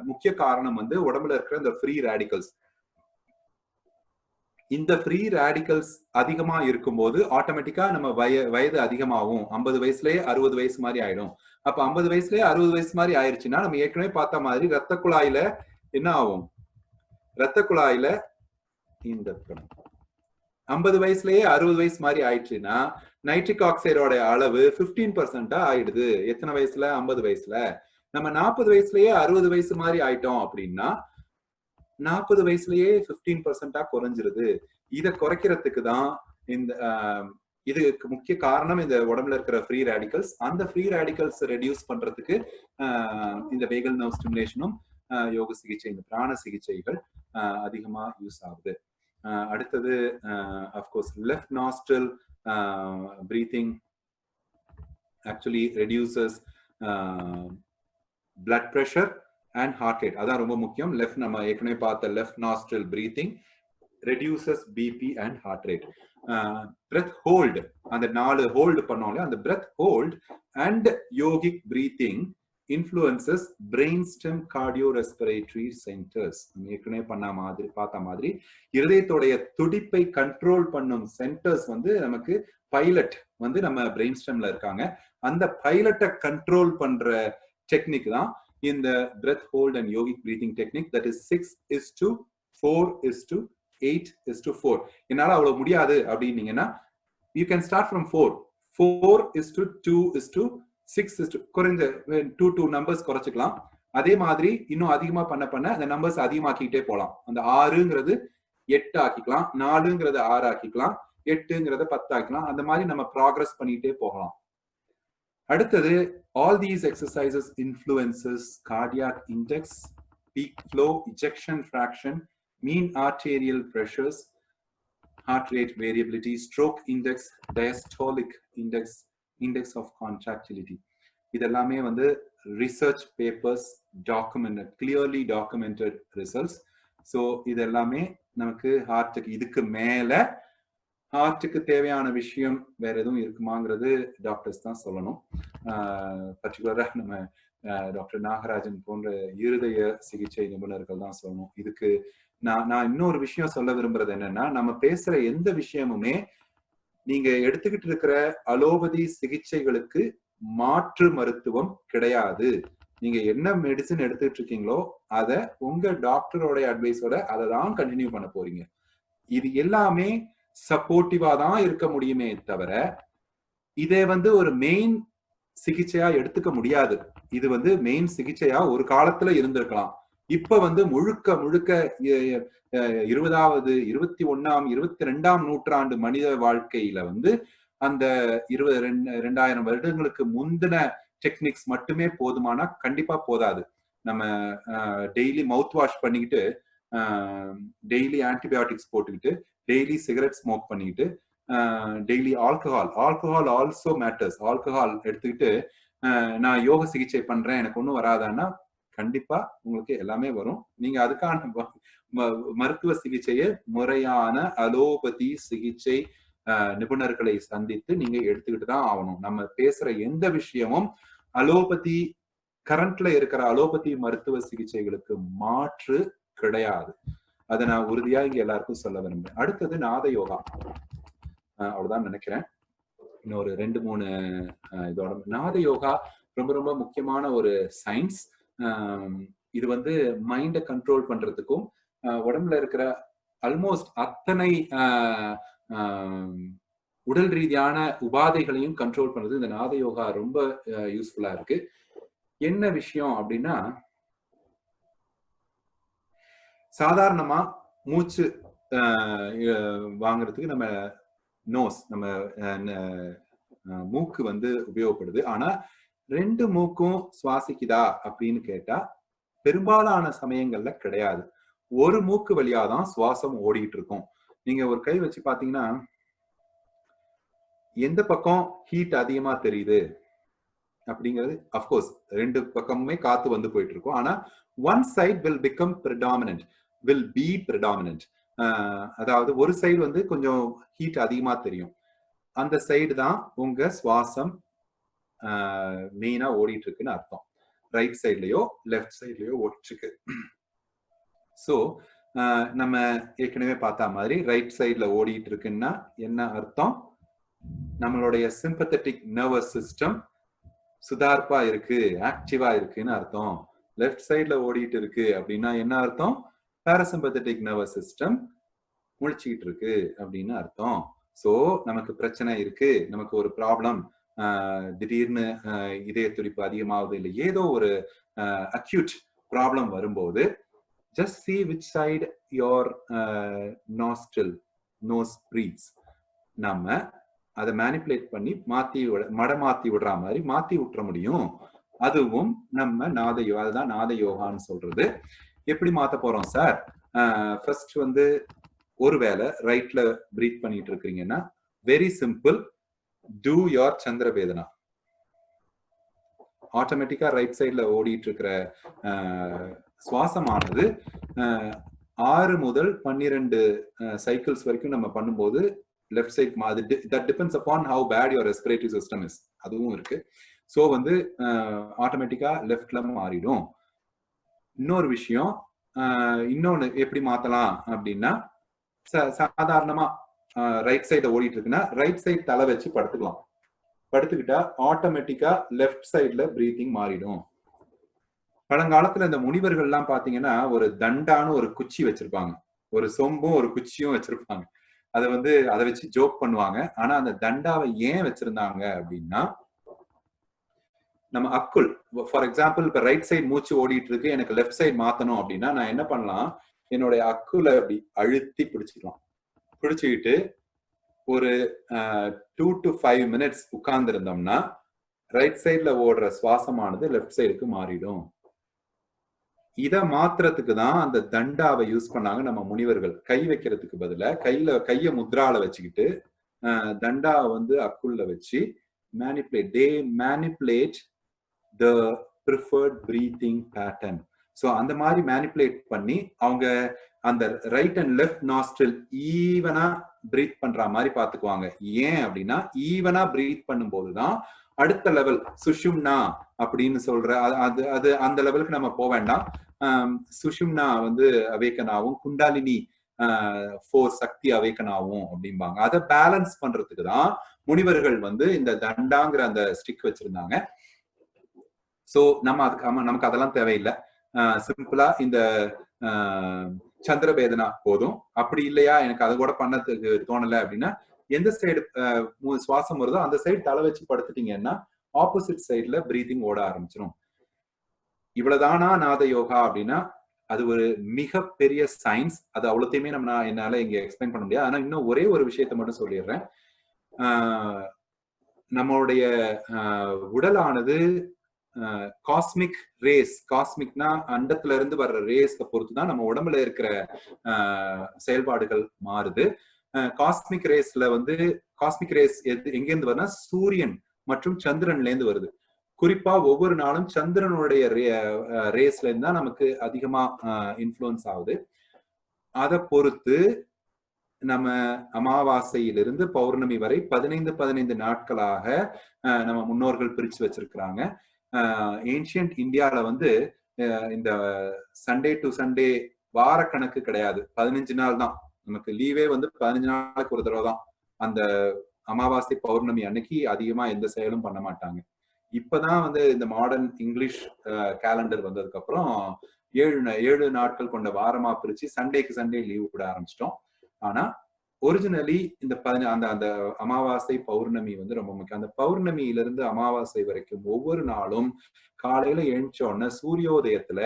முக்கிய காரணம் வந்து உடம்புல இருக்கிற இந்த ஃப்ரீ ரேடிக்கல்ஸ். இந்த ஃப்ரீ ரேடிக்கல்ஸ் அதிகமா இருக்கும்போது ஆட்டோமேட்டிக்கா நம்ம வயது அதிகமாகும். 50 வயசுலயே 60 வயசு மாதிரி ஆயிடும். அப்ப 50 வயசுலயே 60 வயசு மாதிரி ஆயிடுச்சுன்னா நம்ம ஏற்கனவே பார்த்த மாதிரி ரத்த குழாயில என்ன ஆகும்? ரத்த குழாயில இந்த 50 வயசுலயே 60 வயசு மாதிரி ஆயிடுச்சுன்னா நைட்ரிக் ஆக்சைடோட அளவு 15% ஆயிடுது. எத்தனை வயசுல? 50 வயசுல. நம்ம 40 வயசுலயே 60 வயசு மாதிரி ஆயிட்டோம் அப்படின்னா 40 வயசுலயே 15% குறைஞ்சிருது. இதை குறைக்கிறதுக்கு தான் இந்த இதுக்கு முக்கிய காரணம் இந்த உடம்புல இருக்கிற ஃப்ரீ ரேடிக்கல்ஸ். அந்த ஃப்ரீ ரேடிக்கல்ஸ் ரெடியூஸ் பண்றதுக்கு இந்த வேகல் நர்வ் ஸ்டிமுலேஷனும் யோக சிகிச்சை, இந்த பிராண சிகிச்சைகள் அதிகமா யூஸ் ஆகுது. அடுத்தது of course left nostril breathing actually reduces blood pressure and heart rate. அதான் ரொம்ப முக்கியம். லெஃப்ட் நம்ம ஏற்கனவே பார்த்த left nostril breathing reduces BP and heart rate. breath hold, அந்த 4 ஹோல்ட் பண்ணோம்ல, அந்த breath hold and yogic breathing influences brainstem cardiorespiratory centers. நம்ம ஏற்கனவே பார்த்த மாதிரி இருதயத்தோடைய துடிப்பை கண்ட்ரோல் பண்ணும் சென்டர்ஸ் வந்து நமக்கு பைலட் வந்து நம்ம பிரெயின் ஸ்டெம்ல இருக்காங்க. அந்த பைலட்டை கண்ட்ரோல் பண்ற டெக்னிக் தான் இந்த breath hold and yogic breathing technique. that is 6:4:8:4. என்னால அவ்வளவு முடியாது அப்படின்னீங்கன்னா you can start from 4:2:6 குறைஞ்ச 2 நம்பர்ஸ் குறைச்சிக்கலாம். அதே மாதிரி இன்னும் அதிகமா பண்ண அந்த நம்பர்ஸ் அதிகமாக்கிட்டே போலாம். அந்த 6ங்கிறது 8 ஆக்கிக்கலாம், 4ங்கிறது 6 ஆக்கிக்கலாம், 8ங்கிறத 10 ஆக்கிக்கலாம். அந்த மாதிரி நம்ம ப்ராக்ரஸ் பண்ணிட்டே போகலாம். அடுத்தது all these exercises influences cardiac index, peak flow, ejection fraction, mean arterial pressures, heart rate variability, stroke index, diastolic index, index of contractility. இதெல்லாமே வந்து research papers documented, clearly documented results. so இதெல்லாமே நமக்கு ஹார்ட்டுக்கு, இதுக்கு மேல ஹார்ட்டுக்கு தேவையான விஷயம் வேற எதுவும் இருக்குமாங்கிறது டாக்டர்ஸ் தான் சொல்லணும். பர்டிகுலரா நம்ம டாக்டர் நாகராஜன் போன்ற இருதய சிகிச்சை நிபுணர்கள் தான் சொல்லணும். இதுக்கு நான் இன்னொரு விஷயம் சொல்ல விரும்புறது என்னன்னா, நம்ம பேசுற எந்த விஷயமுமே நீங்க எடுத்துக்கிட்டு இருக்கிற அலோபதி சிகிச்சைகளுக்கு மாற்று மருத்துவம் கிடையாது. நீங்க என்ன மெடிசன் எடுத்துட்டு இருக்கீங்களோ அதை உங்க டாக்டரோட அட்வைஸோட அதை தான் கண்டினியூ பண்ண போறீங்க. இது எல்லாமே சப்போர்ட்டிவா தான் இருக்க முடியுமே தவிர இதை வந்து ஒரு மெயின் சிகிச்சையா எடுத்துக்க முடியாது. இது வந்து மெயின் சிகிச்சையா ஒரு காலத்துல இருந்திருக்கலாம். இப்ப வந்து முழுக்க 20வது 21ஆம் 22ஆம் நூற்றாண்டு மனித வாழ்க்கையில வந்து அந்த 2000 வருடங்களுக்கு முந்தின டெக்னிக்ஸ் மட்டுமே போதுமானா கண்டிப்பா போதாது. நம்ம டெய்லி மவுத் வாஷ் பண்ணிக்கிட்டு, டெய்லி ஆன்டிபயோட்டிக்ஸ் போட்டுக்கிட்டு, டெய்லி சிகரெட் ஸ்மோக் பண்ணிக்கிட்டு, daily alcohol also matters, alcohol எடுத்துக்கிட்டு நான் யோக சிகிச்சை பண்றேன் எனக்கு ஒன்றும் வராதான்னா கண்டிப்பா உங்களுக்கு எல்லாமே வரும். நீங்க அதுக்கான மருத்துவ சிகிச்சையை முறையான அலோபதி சிகிச்சை நிபுணர்களை சந்தித்து நீங்க எடுத்துக்கிட்டு தான் ஆகணும். நம்ம பேசுற எந்த விஷயமும் அலோபதி, கரண்ட்ல இருக்கிற அலோபதி மருத்துவ சிகிச்சைகளுக்கு மாற்று கிடையாது. அதை நான் உறுதியா இங்க எல்லாருக்கும் சொல்ல விரும்புறேன். அடுத்தது நாத யோகா. அவ்வளவுதான் நினைக்கிறேன். இன்னொரு 2-3 இதோட நாத யோகா ரொம்ப ரொம்ப முக்கியமான ஒரு சயின்ஸ். இது வந்து மைண்டை கண்ட்ரோல் பண்றதுக்கும் உடம்புல இருக்கிற ஆல்மோஸ்ட் அத்தனை உடல் ரீதியான உபாதைகளையும் கண்ட்ரோல் பண்றது இந்த நாத யோகா ரொம்ப யூஸ்ஃபுல்லா இருக்கு. என்ன விஷயம் அப்படின்னா, சாதாரணமா மூச்சு வாங்குறதுக்கு நம்ம நோஸ், நம்ம மூக்கு வந்து உபயோகப்படுது. ஆனா 2 மூக்கும் சுவாசிக்குதா அப்படின்னு கேட்டா பெரும்பாலான சமயங்கள்ல கிடையாது. ஒரு மூக்கு வழியாதான் சுவாசம் ஓடிட்டு இருக்கும். நீங்க ஒரு கை வச்சு பாத்தீங்கன்னா எந்த பக்கம் ஹீட் அதிகமா தெரியுது அப்படிங்கிறது அஃப்கோர்ஸ் 2 பக்கமுமே காத்து வந்து போயிட்டு இருக்கும். ஆனா one side will become predominant, will be predominant. அதாவது ஒரு சைடு வந்து கொஞ்சம் ஹீட் அதிகமா தெரியும். அந்த சைடு தான் உங்க சுவாசம் மெயினா ஓடிட்டு இருக்குன்னு அர்த்தம். ரைட் சைட்லயோ லெஃப்ட் சைட்லயோ ஓடிட்டு இருக்கு. ஸோ நம்ம ஏற்கனவே பார்த்த மாதிரி ரைட் சைட்ல ஓடிட்டு இருக்குன்னா என்ன அர்த்தம்? நம்மளுடைய சிம்பத்தட்டிக் நர்வஸ் சிஸ்டம் சுதார்ப்பா இருக்கு, ஆக்டிவா இருக்குன்னு அர்த்தம். லெஃப்ட் சைட்ல ஓடிட்டு இருக்கு அப்படின்னா என்ன அர்த்தம்? பாராசிம்பத்தட்டிக் நர்வஸ் சிஸ்டம் முழிச்சுக்கிட்டு இருக்கு அப்படின்னு அர்த்தம். சோ நமக்கு பிரச்சனை இருக்கு, நமக்கு ஒரு ப்ராப்ளம், திடீர்னு இதய துடிப்பு அதிகமாகுது, இல்லை ஏதோ ஒரு அக்யூட் ப்ராப்ளம் வரும்போது just see which side your nose breathes. நம்ம அதை மேனிப்புலேட் பண்ணி மாத்தி விடுற மாதிரி மாத்தி விட்டுற முடியும். அதுவும் நம்ம அதுதான் நாத யோகான்னு சொல்றது. எப்படி மாத்த போறோம் சார்? ஃபர்ஸ்ட் வந்து ஒருவேளை ரைட்ல பிரீத் பண்ணிட்டு இருக்கீங்கன்னா வெரி சிம்பிள், டூ யோர் சந்திரபேதனா. ஆட்டோமேட்டிக்கா ரைட் சைட்ல ஓடிட்டு இருக்கிற சுவாசமானது 6 முதல் 12 சைக்கிள்ஸ் வரைக்கும் நம்ம பண்ணும்போது லெஃப்ட் சைட் மாதிரி that depends upon how bad your respiratory system is, அதுவும் இருக்கு. ஸோ வந்து ஆட்டோமேட்டிக்கா லெஃப்ட்ல மாறிடும். இன்னொரு விஷயம், இன்னொன்னு எப்படி மாத்தலாம் அப்படின்னா, சாதாரணமா ரைட் சைட ஓடிட்டு இருக்குன்னா ரைட் சைட் தலை வச்சு படுத்துக்கலாம். படுத்துக்கிட்டா ஆட்டோமேட்டிக்கா லெஃப்ட் சைட்ல பிரீத்திங் மாறிடும். பழங்காலத்துல இந்த முனிவர்கள் எல்லாம் பாத்தீங்கன்னா ஒரு தண்டான்னு ஒரு குச்சி வச்சிருப்பாங்க, ஒரு சொம்பும் ஒரு குச்சியும் வச்சிருப்பாங்க. அதை வச்சு ஜோக் பண்ணுவாங்க. ஆனா அந்த தண்டாவை ஏன் வச்சிருந்தாங்க அப்படின்னா, நம்ம அக்குள், ஃபார் எக்ஸாம்பிள் இப்ப ரைட் சைடு மூச்சு ஓடிட்டு இருக்கு, எனக்கு லெஃப்ட் சைடு மாத்தணும் அப்படின்னா நான் என்ன பண்ணலாம், என்னுடைய அக்குல அப்படி அழுத்தி பிடிச்சிக்கலாம். பிடிச்சுக்கிட்டு ஒரு 2 to 5 minutes உட்கார்ந்து இருந்தோம்னா ரைட் சைட்ல ஓடுற சுவாசமானது லெஃப்ட் சைடுக்கு மாறிடும். இத மாத்திரத்துக்கு தான் அந்த தண்டாவை யூஸ் பண்ணாங்க நம்ம முனிவர்கள். கை வைக்கிறதுக்கு பதிலா கைய முத்ரால வச்சுக்கிட்டு தண்டாவை வந்து அக்குள்ள வச்சு manipulate the preferred breathing pattern. So அந்த மாதிரி மேனிப்புலேட் பண்ணி அவங்க அந்த ரைட் அண்ட் லெஃப்ட் நாஸ்ட்ரில் ஈவனா பிரீத் பண்ற மாதிரி பாத்துக்குவாங்க. ஏன் அப்படின்னா ஈவனா பிரீத் பண்ணும்போதுதான் அடுத்த லெவல் சுஷும்னா அப்படின்னு சொல்ற அது அந்த லெவலுக்கு நம்ம போக வேண்டாம். சுஷும்னா வந்து அவேக்கன் ஆகும், குண்டாலினி ஃபோர்ஸ் சக்தி அவேக்கன் ஆகும் அப்படிம்பாங்க. அதை பேலன்ஸ் பண்றதுக்கு தான் முனிவர்கள் வந்து இந்த தண்டாங்கிற அந்த ஸ்டிக் வச்சிருந்தாங்க. சோ நமக்கு அதெல்லாம் தேவையில்லை. சிம்பிளா இந்த சந்திரபேதனா போதும். அப்படி இல்லையா எனக்கு அது கூட பண்ணதுக்கு தோணல அப்படின்னா எந்த சைடு சுவாசம் வருதோ அந்த சைடு தலை வச்சு படுத்துட்டீங்கன்னா ஆப்போசிட் சைட்ல பிரீத்திங் ஓட ஆரம்பிச்சிடும். இவ்வளவுதானா நாத யோகா அப்படின்னா அது ஒரு மிகப்பெரிய சயின்ஸ். அது அவ்வளோத்தையுமே என்னால இங்க எக்ஸ்பிளைன் பண்ண முடியாது. ஆனா இன்னும் ஒரே ஒரு விஷயத்த மட்டும் சொல்லிடுறேன். நம்மளுடைய உடலானது காஸ்மிக் ரேஸ், காஸ்மிக்னா அண்டத்துல இருந்து வர்ற ரேஸ்க பொறுத்துதான் நம்ம உடம்புல இருக்கிற செயல்பாடுகள் மாறுது. காஸ்மிக் ரேஸ்ல வந்து காஸ்மிக் ரேஸ் எங்கேருந்து வருதுன்னா சூரியன் மற்றும் சந்திரன்ல இருந்து வருது. குறிப்பா ஒவ்வொரு நாளும் சந்திரனுடைய ரேஸ்ல இருந்து தான் நமக்கு அதிகமா இன்ஃப்ளூயன்ஸ் ஆகுது. அதை பொறுத்து நம்ம அமாவாசையிலிருந்து பௌர்ணமி வரை 15 நாட்களாக நம்ம முன்னோர்கள் பிரிச்சு வச்சிருக்கிறாங்க. ஏன்ஷியன்ட் இந்தியால வந்து இந்த சண்டே டு சண்டே வார கணக்கு கிடையாது, 15 நாள் தான் நமக்கு லீவே. வந்து 15 நாளுக்கு ஒரு தடவை தான் அந்த அமாவாசை பௌர்ணமி அன்னைக்கு அதிகமா எந்த செயலும் பண்ண மாட்டாங்க. இப்பதான் வந்து இந்த மாடர்ன் இங்கிலீஷ் கேலண்டர் வந்ததுக்கு அப்புறம் 7 நாட்கள் கொண்ட வாரமா பிரிச்சு சண்டேக்கு சண்டே லீவ் விட ஆரம்பிச்சிட்டோம். ஆனா ஒரிஜினலி இந்த அந்த அமாவாசை பௌர்ணமி வந்து ரொம்ப முக்கியம். அந்த பௌர்ணமியிலிருந்து அமாவாசை வரைக்கும் ஒவ்வொரு நாளும் காலையில எழுந்தோடனே சூரியோதயத்துல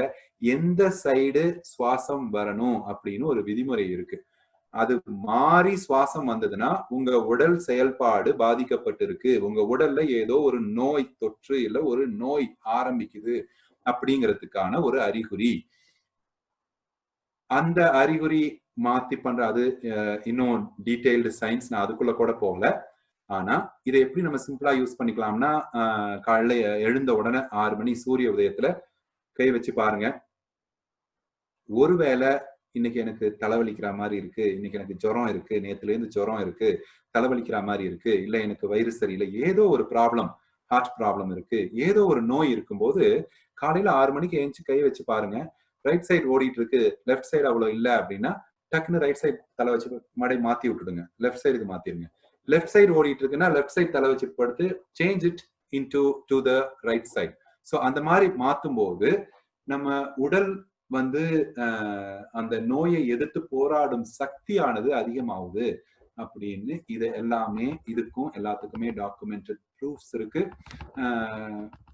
எந்த சைடு சுவாசம் வரணும் அப்படின்னு ஒரு விதிமுறை இருக்கு. அது மாறி சுவாசம் வந்ததுன்னா உங்க உடல் செயல்பாடு பாதிக்கப்பட்டிருக்கு, உங்க உடல்ல ஏதோ ஒரு நோய் தொற்று இல்ல ஒரு நோய் ஆரம்பிக்குது அப்படிங்கிறதுக்கான ஒரு அறிகுறி. அந்த அறிகுறி மாத்தி பண்ற அது இன்னும் டீடைல்டு சயின்ஸ், நான் அதுக்குள்ள கூட போகல. ஆனா இதை எப்படி நம்ம சிம்பிளா யூஸ் பண்ணிக்கலாம்னா, காலையில எழுந்த உடனே 6 மணி சூரிய உதயத்துல கை வச்சு பாருங்க. ஒருவேளை இன்னைக்கு எனக்கு தலைவலிக்கிற மாதிரி இருக்கு, இன்னைக்கு எனக்கு ஜுரம் இருக்கு, நேத்துல இருந்து ஜுரம் இருக்கு, தலைவலிக்கிற மாதிரி இருக்கு, இல்ல எனக்கு வயிறு சரியில்லை, ஏதோ ஒரு ப்ராப்ளம், ஹார்ட் ப்ராப்ளம் இருக்கு, ஏதோ ஒரு நோய் இருக்கும்போது காலையில 6 மணிக்கு எழுந்து கை வச்சு பாருங்க. ரைட் சைடு ஓடிட்டு இருக்கு, லெஃப்ட் சைடு அவ்வளவு இல்ல அப்படின்னா டக்குன்னு ரைட் சைடு தலை வச்சு மடை மாத்தி விட்டுடுங்க, லெஃப்ட் சைடுக்கு மாத்திருங்க. லெஃப்ட் சைடு ஓடிட்டு இருக்குன்னா லெஃப்ட் சைடு தலை வச்சு படுத்து change it into to the right side. So அந்த மாதிரி மாத்தும் போது நம்ம உடல் வந்து அந்த நோயை எதிர்த்து போராடும் சக்தியானது அதிகமாகுது அப்படின்னு. இது எல்லாமே இதுக்கும் எல்லாத்துக்குமே டாக்குமெண்டட் ப்ரூஃப்ஸ் இருக்கு.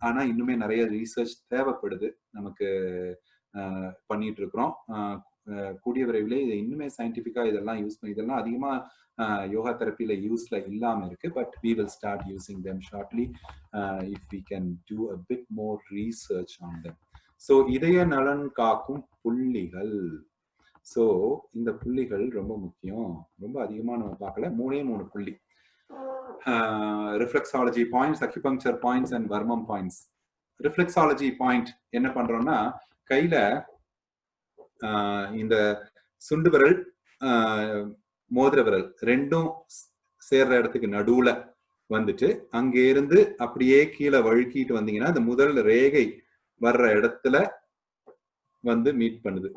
ஆனா இன்னுமே நிறைய ரீசர்ச் தேவைப்படுது, நமக்கு பண்ணிட்டு இருக்கிறோம். கூடிய விரைவில் இதை இன்னுமே சயின்டிபிக்கா இதெல்லாம் யூஸ் பண்ணி, இதெல்லாம் அதிகமா யோகா தெரப்பியில யூஸ்ல இல்லாம இருக்கு. But we will start using them shortly if we can do a bit more research on them. So இதய நலன் காக்கும் புள்ளிகள். ஸோ இந்த புள்ளிகள் ரொம்ப முக்கியம், ரொம்ப அதிகமா நம்ம பார்க்கல, 3 புள்ளி. Reflexology points, acupuncture points and varmam points. Reflexology point என்ன பண்றோம்னா, கையில இந்த சுண்டு விரல் மோதிர விரல் ரெண்டும் சேர்ற இடத்துக்கு நடுவுல வந்துட்டு அங்க இருந்து அப்படியே கீழே வழுக்கிட்டு வந்தீங்கன்னா அந்த முதல் ரேகை வர்ற இடத்துல வந்து மீட் பண்ணுது.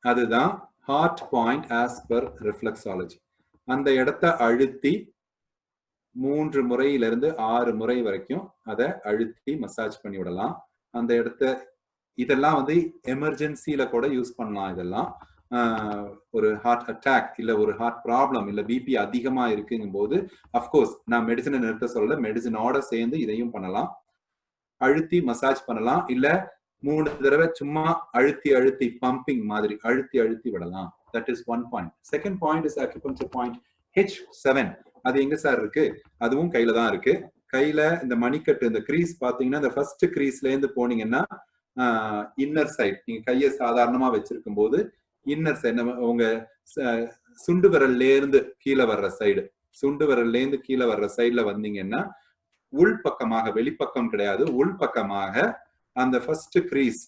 அதுதான் heart point as per reflexology. அந்த இடத்த அழுத்தி 3 முறையிலிருந்து 6 முறை வரைக்கும் அதை அழுத்தி மசாஜ் பண்ணி விடலாம். அந்த இடத்த இதெல்லாம் வந்து எமர்ஜென்சில கூட யூஸ் பண்ணலாம். இதெல்லாம் ஒரு ஹார்ட் அட்டாக் இல்ல ஒரு ஹார்ட் ப்ராப்ளம் இல்ல பிபி அதிகமா இருக்குங்கும் போது அப்கோர்ஸ் நான் மெடிசனை நிறுத்த சொல்லல, மெடிசனோட சேர்ந்து இதையும் பண்ணலாம். அழுத்தி மசாஜ் பண்ணலாம், இல்ல 3 தடவை சும்மா அழுத்தி அழுத்தி பம்பிங் மாதிரி அழுத்தி அழுத்தி விடலாம். That is one point. Second point is acupuncture point H7. அது எங்க சார் இருக்கு? அதுவும் கையில தான் இருக்கு. கையில இந்த மணிக்கட்டு, இந்த கிரீஸ் பாத்தீங்கன்னா, இந்த ஃபர்ஸ்ட் கிரீஸ்ல இருந்து போனீங்கன்னா இன்னர் சைட், நீங்க கையை சாதாரணமா வச்சிருக்கும் போது இன்னர் சைடு உங்க சுண்டு விரல்ல இருந்து கீழே வர்ற சைடு, சுண்டு விரல்ல இருந்து கீழே வர்ற சைடுல வந்தீங்கன்னா உள் பக்கமாக, வெளிப்பக்கம் கிடையாது, உள் பக்கமாக அந்த ஃபர்ஸ்ட் கிரீஸ்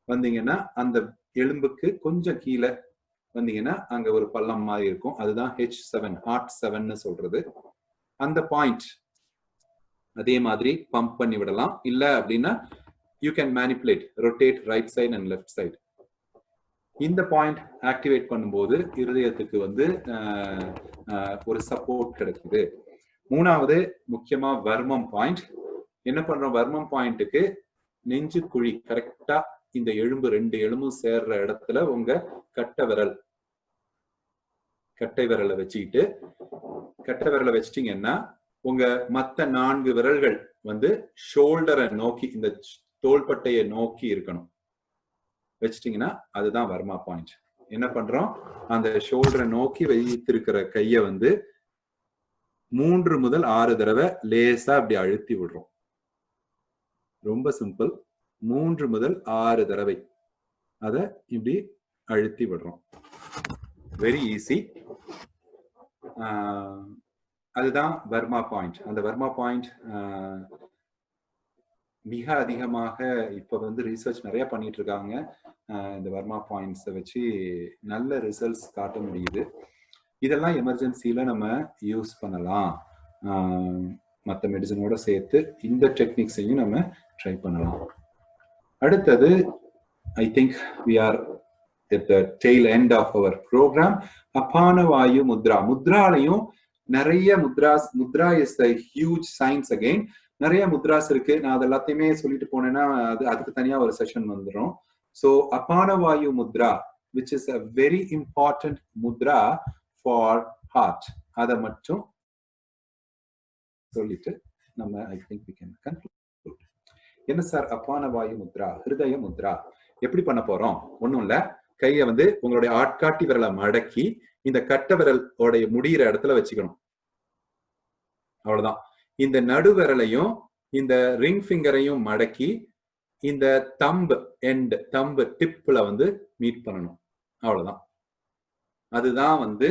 வந்தீங்கன்னா அந்த எலும்புக்கு கொஞ்சம் கீழே வந்தீங்கன்னா அங்க ஒரு பள்ளம் மாதிரி இருக்கும். அதுதான் H7, ஹார்ட் 7ன்னு சொல்றது. அந்த பாயிண்ட் அதே மாதிரி பம்ப் பண்ணி விடலாம். இல்ல அப்படின்னா you can manipulate, rotate right side and left side. இந்த பாயிண்ட் ஆக்டிவேட் பண்ணும்போது இருதயத்துக்கு வந்து ஒரு சப்போர்ட் கிடைக்குது. 3வது முக்கியமா வர்மம் பாயிண்ட். என்ன பண்றோம்? வர்மம் பாயிண்ட்டுக்கு நெஞ்சு குழி கரெக்டா இந்த எலும்பு 2 எலும்பும் சேர்ற இடத்துல உங்க கட்டை விரலை வச்சுக்கிட்டு, கட்டை விரலை வச்சிட்டீங்கன்னா உங்க மத்த 4 விரல்கள் வந்து ஷோல்டரை நோக்கி, இந்த தோள்பட்டையை நோக்கி இருக்கணும். வச்சிட்டீங்கன்னா அதுதான் வர்மா பாயிண்ட். என்ன பண்றோம்? அந்த ஷோல்டரை நோக்கி வைத்திருக்கிற கைய வந்து 3 முதல் 6 தடவை லேசா அப்படி அழுத்தி விடுறோம். ரொம்ப சிம்பிள். 3 முதல் 6 தடவை அத இப்படி அழுத்தி விடுறோம். Very easy. அதுதான் வர்மா பாயிண்ட். அந்த வர்மா பாயிண்ட் மிக அதிகமாக இப்ப வந்து ரிசர்ச் நிறைய பண்ணிட்டு இருக்காங்க. இந்த வர்மா பாயிண்ட்ஸை வச்சு நல்ல ரிசல்ட்ஸ் காட்ட முடியுது. இதெல்லாம் எமர்ஜென்சில நம்ம யூஸ் பண்ணலாம். மற்ற மெடிசனோட சேர்த்து இந்த டெக்னிக்ஸையும் நம்ம ட்ரை பண்ணலாம். அடுத்தது I think we are at the tail end of our program. அபான vayu Mudra. முத்ராலையும் நிறைய mudras. Mudra is a huge science again. நிறைய முத்ராஸ் இருக்கு. நான் அது எல்லாத்தையுமே சொல்லிட்டு போனேன்னா அதுக்கு தனியா ஒரு செஷன் வந்துடும். So apana vayu mudra which is a very important mudra for heart. அதை மட்டும் சொல்லிட்டு நம்ம I think we can conclude. என்ன சார் அபான வாயு முத்ரா, ஹிருதய முத்ரா எப்படி பண்ண போறோம்? ஒண்ணும் இல்ல, கையை வந்து உங்களுடைய ஆட்காட்டி விரலை மடக்கி இந்த கட்ட விரல் உடைய முடிகிற இடத்துல வச்சுக்கணும். அவ்வளவுதான். இந்த நடுவிரலையும் இந்த ரிங் ஃபிங்கரையும் மடக்கி இந்த தம்பு டிப்ல வந்து மீட் பண்ணணும். அவ்வளவுதான். அதுதான் வந்து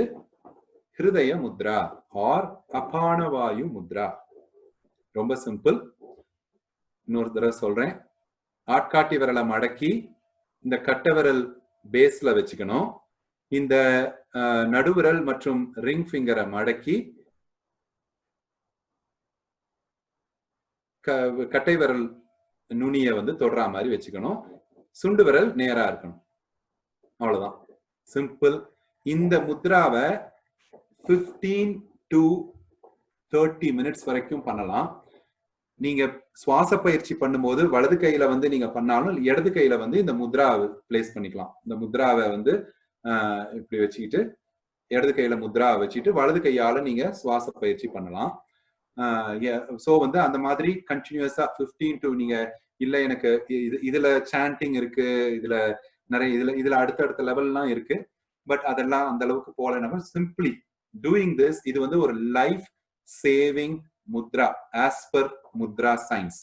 ஹிருதய முத்ரா ஆர் அபானவாயு முத்ரா. ரொம்ப சிம்பிள். இன்னொரு தடவை சொல்றேன். ஆட்காட்டி விரலை மடக்கி இந்த கட்ட விரல் பேஸ்ல வச்சுக்கணும். இந்த நடுவிரல் மற்றும் ரிங் ஃபிங்கரை மடக்கி கட்டை விரல் நுனிய வந்து தொடுற மாதிரி வச்சுக்கணும். சுண்டு விரல் நேரா இருக்கணும். அவ்வளவுதான். சிம்பிள். இந்த முத்ராவை 15 to 30 மினிட்ஸ் வரைக்கும் பண்ணலாம். நீங்க சுவாச பயிற்சி பண்ணும்போது வலது கையில வந்து நீங்க பண்ணாலும் இடது கையில வந்து இந்த முத்ராவை பிளேஸ் பண்ணிக்கலாம். இந்த முத்ராவை வந்து இப்படி வச்சுக்கிட்டு இடது கையில முத்ராவை வச்சுட்டு வலது கையால நீங்க சுவாச பயிற்சி பண்ணலாம். சோ வந்து அந்த மாதிரி கண்டினியூஸா 15 to நீங்க இல்ல எனக்கு இதுல சாண்டிங் இருக்கு, இதுல நிறைய இதுல அடுத்தடுத்த லெவல்லாம் இருக்கு, பட் அதெல்லாம் அந்த அளவுக்கு போல நம்ம சிம்பிளி டூயிங் திஸ். இது வந்து ஒரு life saving Mudra as per Mudra science.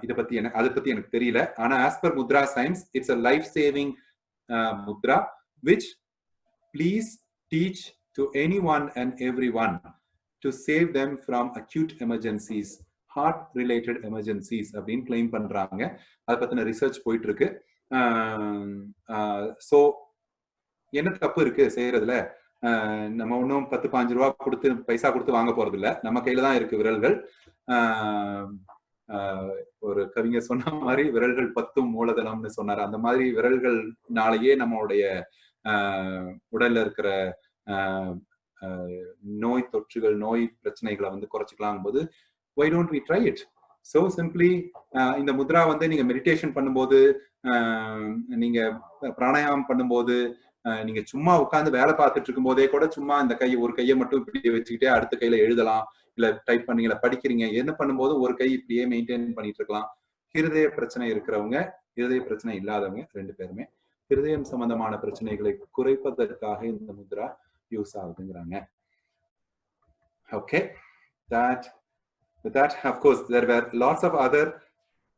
அதை பத்தி எனக்கு தெரியல. ஆனா as per Mudra science it's a life saving Mudra which please teach to anyone and everyone to save them from acute emergencies, heart related emergencies அப்படின்னு கிளைம் பண்றாங்க. அதை பத்தின ரிசர்ச் போயிட்டு இருக்கு. சோ என்ன தப்பு இருக்கு செய்யறதுல? நம்ம ஒன்னும் 10-15 ரூபா கொடுத்து பைசா கொடுத்து வாங்க போறது இல்ல. நம்ம கையில தான் இருக்கு விரல்கள். ஒரு கவிஞர் சொன்ன மாதிரி விரல்கள் 10 மூலதனம்னு சொன்னாரு. அந்த மாதிரி விரல்கள்னாலேயே நம்மளுடைய உடல்ல இருக்கிற நோய் தொற்றுகள், நோய் பிரச்சனைகளை வந்து குறைச்சிக்கலாம் போது why don't we try it? So simply இந்த முத்ரா வந்து நீங்க மெடிடேஷன் பண்ணும்போது, நீங்க பிராணாயாமம் பண்ணும்போது, நீங்க சும்மா உட்கார்ந்து வேலை பார்த்துட்டு இருக்கும் போதே கூட சும்மா இந்த ஒரு கையை மட்டும் இப்படி வச்சுக்கிட்டே அடுத்த கையில எழுதலாம், இல்ல டைப் பண்ணீங்க, படிக்கிறீங்க, என்ன பண்ணும்போது ஒரு கை இப்படியே மெயின்டைன் பண்ணிட்டு இருக்கலாம். ஹிருதய பிரச்சனை இருக்கிறவங்க, ஹிருதய பிரச்சனை இல்லாதவங்க 2 பேருமே ஹிருதயம் சம்பந்தமான பிரச்சனைகளை குறைப்பதற்காக இந்த முத்ரா யூஸ் ஆகுதுங்கிறாங்க. Okay, with that, of course, there were lots of other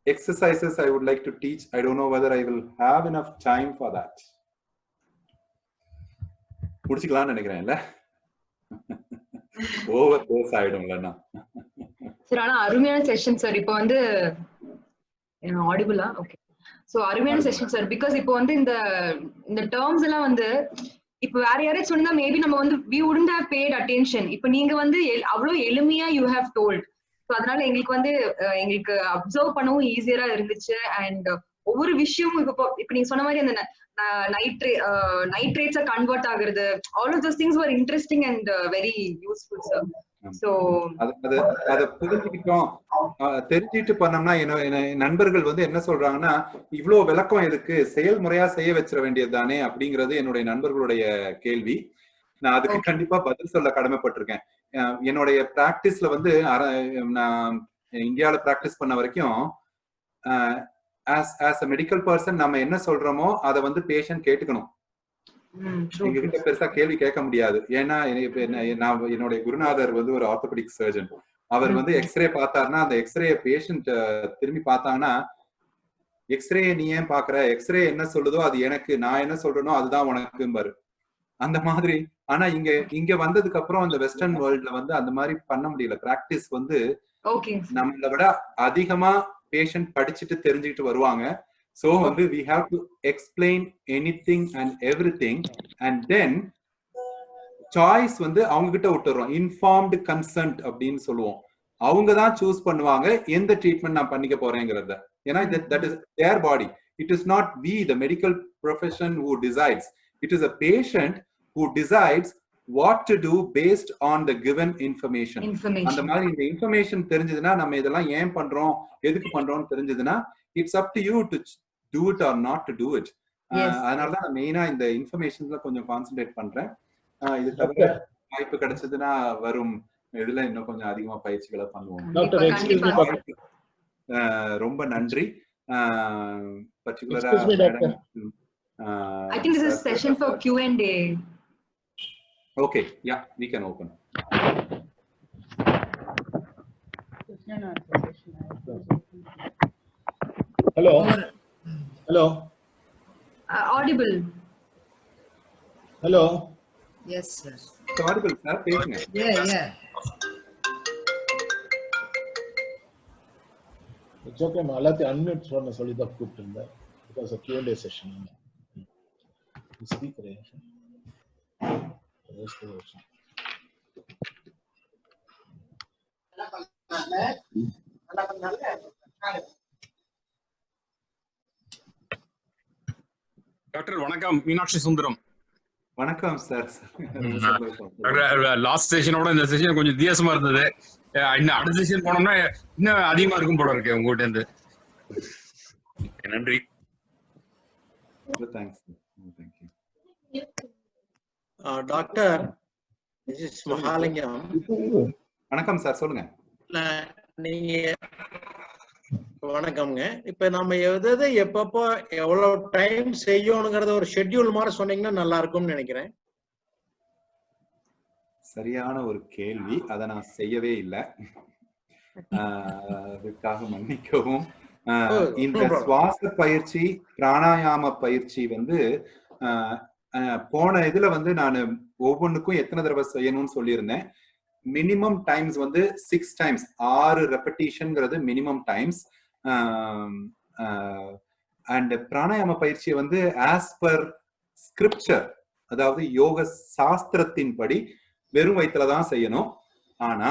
exercises I would like to teach. I don't know whether I will have enough time for that. முடிச்சுக்கலாம்னு நினைக்கிறேன். இல்ல ஓவர் டோஸ் ஆயிடும்லண்ணா.
சார் ஆனா அருமையான செஷன் சார். இப்போ வந்து ஆடிபிளா? ஓகே. சோ அருமையான செஷன் சார். பிகாஸ் இப்போ வந்து இந்த டேர்ம்ஸ் எல்லாம் வந்து இப்ப வேற யாராச்சும் சொன்னா மேபி நம்ம வந்து we wouldn't have paid attention. இப்ப நீங்க வந்து அவ்வளவு எளிமையா you have told. சோ அதனால எங்களுக்கு அப்சர்வ் பண்ணவும் ஈஸியரா இருந்துச்சு. அண்ட் ஒவ்வொரு விஷயமும் இப்ப நீங்க சொன்ன மாதிரி அந்த நைட்ரேட்ஸா கன்வெர்ட் ஆகுறது, all of those things were interesting and very useful sir. So
அத புரிஞ்சுக்கிட்டோம், தெரிஞ்சிட்டு பண்ணோம்னா நண்பர்கள் வந்து என்ன சொல்றாங்கன்னா, இவ்வளவு விளக்கம் எதுக்கு, செயல்முறையா செய்ய வச்சிட வேண்டியது தானே அப்படிங்கிறது என்னுடைய நண்பர்களுடைய கேள்வி. நான் அதுக்கு கண்டிப்பா பதில் சொல்ல கடமைப்பட்டிருக்கேன். என்னுடைய பிராக்டிஸ்ல வந்து நான் இந்தியாவில பிராக்டிஸ் பண்ண வரைக்கும் as a medical person நம்ம என்ன சொல்றோமோ அதை வந்து பேஷண்ட் கேட்டுக்கணும். எங்க கிட்ட பெருசா கேள்வி கேட்க முடியாது. ஏன்னா என்னுடைய குருநாதர் வந்து ஒரு ஆர்த்தோபெடிக் சர்ஜன். அவர் வந்து எக்ஸ்ரே பார்த்தாருன்னா அந்த எக்ஸ்ரே பேஷண்ட் திரும்பி பார்த்தாங்கன்னா, எக்ஸ்ரே நீ ஏன் பாக்குற, எக்ஸ்ரே என்ன சொல்லுதோ அது எனக்கு, நான் என்ன சொல்றேனோ அதுதான் உனக்கும்பாரு. அந்த மாதிரி. ஆனா இங்க வந்ததுக்கு அப்புறம் அந்த வெஸ்டர்ன் வேர்ல்ட்ல வந்து அந்த மாதிரி பண்ண முடியல. பிராக்டிஸ் வந்து நம்மளை விட அதிகமா பேஷண்ட் படிச்சுட்டு தெரிஞ்சுக்கிட்டு வருவாங்க. So வந்து we have to explain anything and everything, and then choice வந்து அவங்க கிட்ட விட்டுறோம். informed consent அப்படின்னு சொல்லுவோம். அவங்க தான் சூஸ் பண்ணுவாங்க எந்த ட்ரீட்மெண்ட் நான் பண்ணிக்க போறேங்கிறத. ஏன்னா that is their body. It is not we, the medical profession, who decides. It is a patient who decides what to do based on the given information. அந்த மாதிரி இந்த இன்ஃபர்மேஷன் தெரிஞ்சதுன்னா, நம்ம இதெல்லாம் ஏன் பண்றோம், எதுக்கு பண்றோம்னு தெரிஞ்சதுன்னா, it's up to you to do it or not to do it. அதனால தான் நான் மெயினா இந்த இன்ஃபர்மேஷன்ல கொஞ்சம் கான்சென்ட்ரேட் பண்றேன். இது தவிர வாய்ப்பு கிடைச்சதுன்னா வரும் இதுல இன்னும் கொஞ்சம் அதிகமா பயிற்சிகளை பண்ணுவோம். ரொம்ப நன்றி. பர்టిక్యులரா
I think this is session for Q&A.
Okay, yeah, we can open.
Hello. Hello.
Audible.
Hello.
Yes, sir.
Audible, sir. பேசுங்க.
Yeah.
It's okay. நான் எல்லாத்தையும் unmute பண்ண சொல்லி தான் கூப்பிட்டிருந்தேன். Because of Q&A session. Speaker.
Doctor வணக்கம், மீனாட்சி சுந்தரம்.
வணக்கம் சார்.
லாஸ்ட் செஷனோட இந்த செஷன் கொஞ்சம் வித்தியாசமா இருந்தது. இன்னும் அடுத்த செஷன் போனோம்னா இன்னும் அதிகமா இருக்கும் போல இருக்கு உங்ககிட்ட இருந்து. நன்றி.
Doctor, this is Mahalingam.
வணக்கம் சார், சொல்லுங்க.
நீங்க வணக்கம்ங்க. இப்ப நம்ம எதாவது எப்பப்போ எவ்வளவு டைம் செய்யணுங்கிறத ஒரு ஷெட்யூல் மாதிரி சொன்னீங்கன்னா நல்லா இருக்கும்னு நினைக்கிறேன்.
சரியான ஒரு கேள்வி, அதை நான் செய்யவே இல்லை. அதுக்காக மன்னிக்கவும். இந்த சுவாச பயிற்சி பிராணாயாம பயிற்சி வந்து போன இதுல வந்து நான் ஒவ்வொன்றுக்கும் எத்தனை தடவை செய்யணும்னு சொல்லியிருந்தேன். மினிமம் டைம்ஸ் வந்து 6 times, 6 ரெப்படிஷன்ங்கிறது மினிமம் டைம்ஸ். அண்ட் பிராணாயாம பயிற்சியை வந்து ஆஸ் பர் ஸ்கிரிப்சர், அதாவது யோக சாஸ்திரத்தின் படி வெறும் வயிற்றுல தான் செய்யணும். ஆனா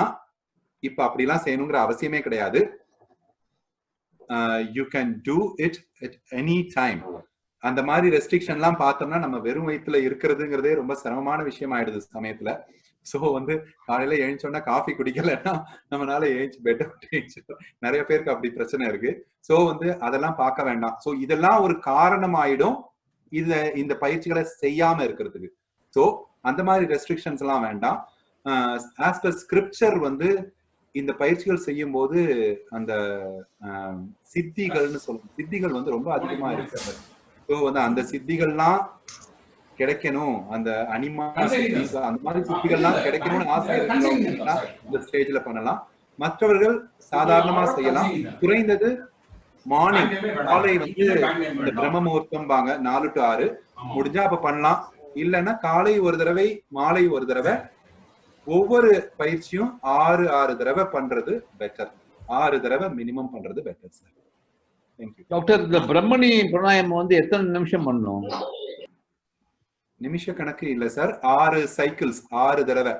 இப்ப அப்படிலாம் செய்யணுங்கிற அவசியமே கிடையாது. You can do it at any time. அந்த மாதிரி ரெஸ்ட்ரிக்ஷன்லாம் பார்த்தோம்னா நம்ம வெறும் வயிற்றுல இருக்கிறதுங்கிறதே ரொம்ப சிரமமான விஷயம் ஆயிடுது சமயத்துல. ஸோ வந்து காலையில எழுந்தோன்னா காஃபி குடிக்கலன்னா நம்மளால எழுந்து பெட் எழுந்து நிறைய பேருக்கு அப்படி பிரச்சனை இருக்கு. ஸோ வந்து அதெல்லாம் பார்க்க வேண்டாம். ஸோ இதெல்லாம் ஒரு காரணம் ஆயிடும் இந்த பயிற்சிகளை செய்யாம இருக்கிறதுக்கு. ஸோ அந்த மாதிரி ரெஸ்ட்ரிக்ஷன்ஸ் எல்லாம் வேண்டாம். ஆஸ் பர் ஸ்கிரிப்சர் வந்து இந்த பயிற்சிகள் செய்யும் போது அந்த சித்திகள்னு சொல்லுவோம், சித்திகள் வந்து ரொம்ப அதிகமா இருக்கு. ஸோ வந்து அந்த சித்திகள்லாம் கிடைக்கணும், அந்த அனிமா அந்த மாதிரி சித்திகள்லாம் கிடைக்கணும்னு ஆசை இருக்கிறவங்க இந்த ஸ்டேஜ்ல பண்ணலாம். மற்றவர்கள் சாதாரணமா செய்யலாம். குறைந்தது மார்னிங், காலை வந்து இந்த பிரம்ம முகூர்த்தம் பாங்க 4 to 6 முடிஞ்சா அப்ப பண்ணலாம். இல்லைன்னா காலை ஒரு தடவை, மாலை ஒரு தடவை, ஒவ்வொரு பயிற்சியும் 6 தடவை பண்றது பெட்டர். 6 தடவை மினிமம் பண்றது பெட்டர் சார். Thank you
doctor. இந்த பிரம்மணி பிராணாயாமம் வந்து எத்தனை நிமிஷம் பண்ணணும்?
நிமிஷ கணக்கு இல்ல சார், 6 சைக்கிள்ஸ், 6 தடவை.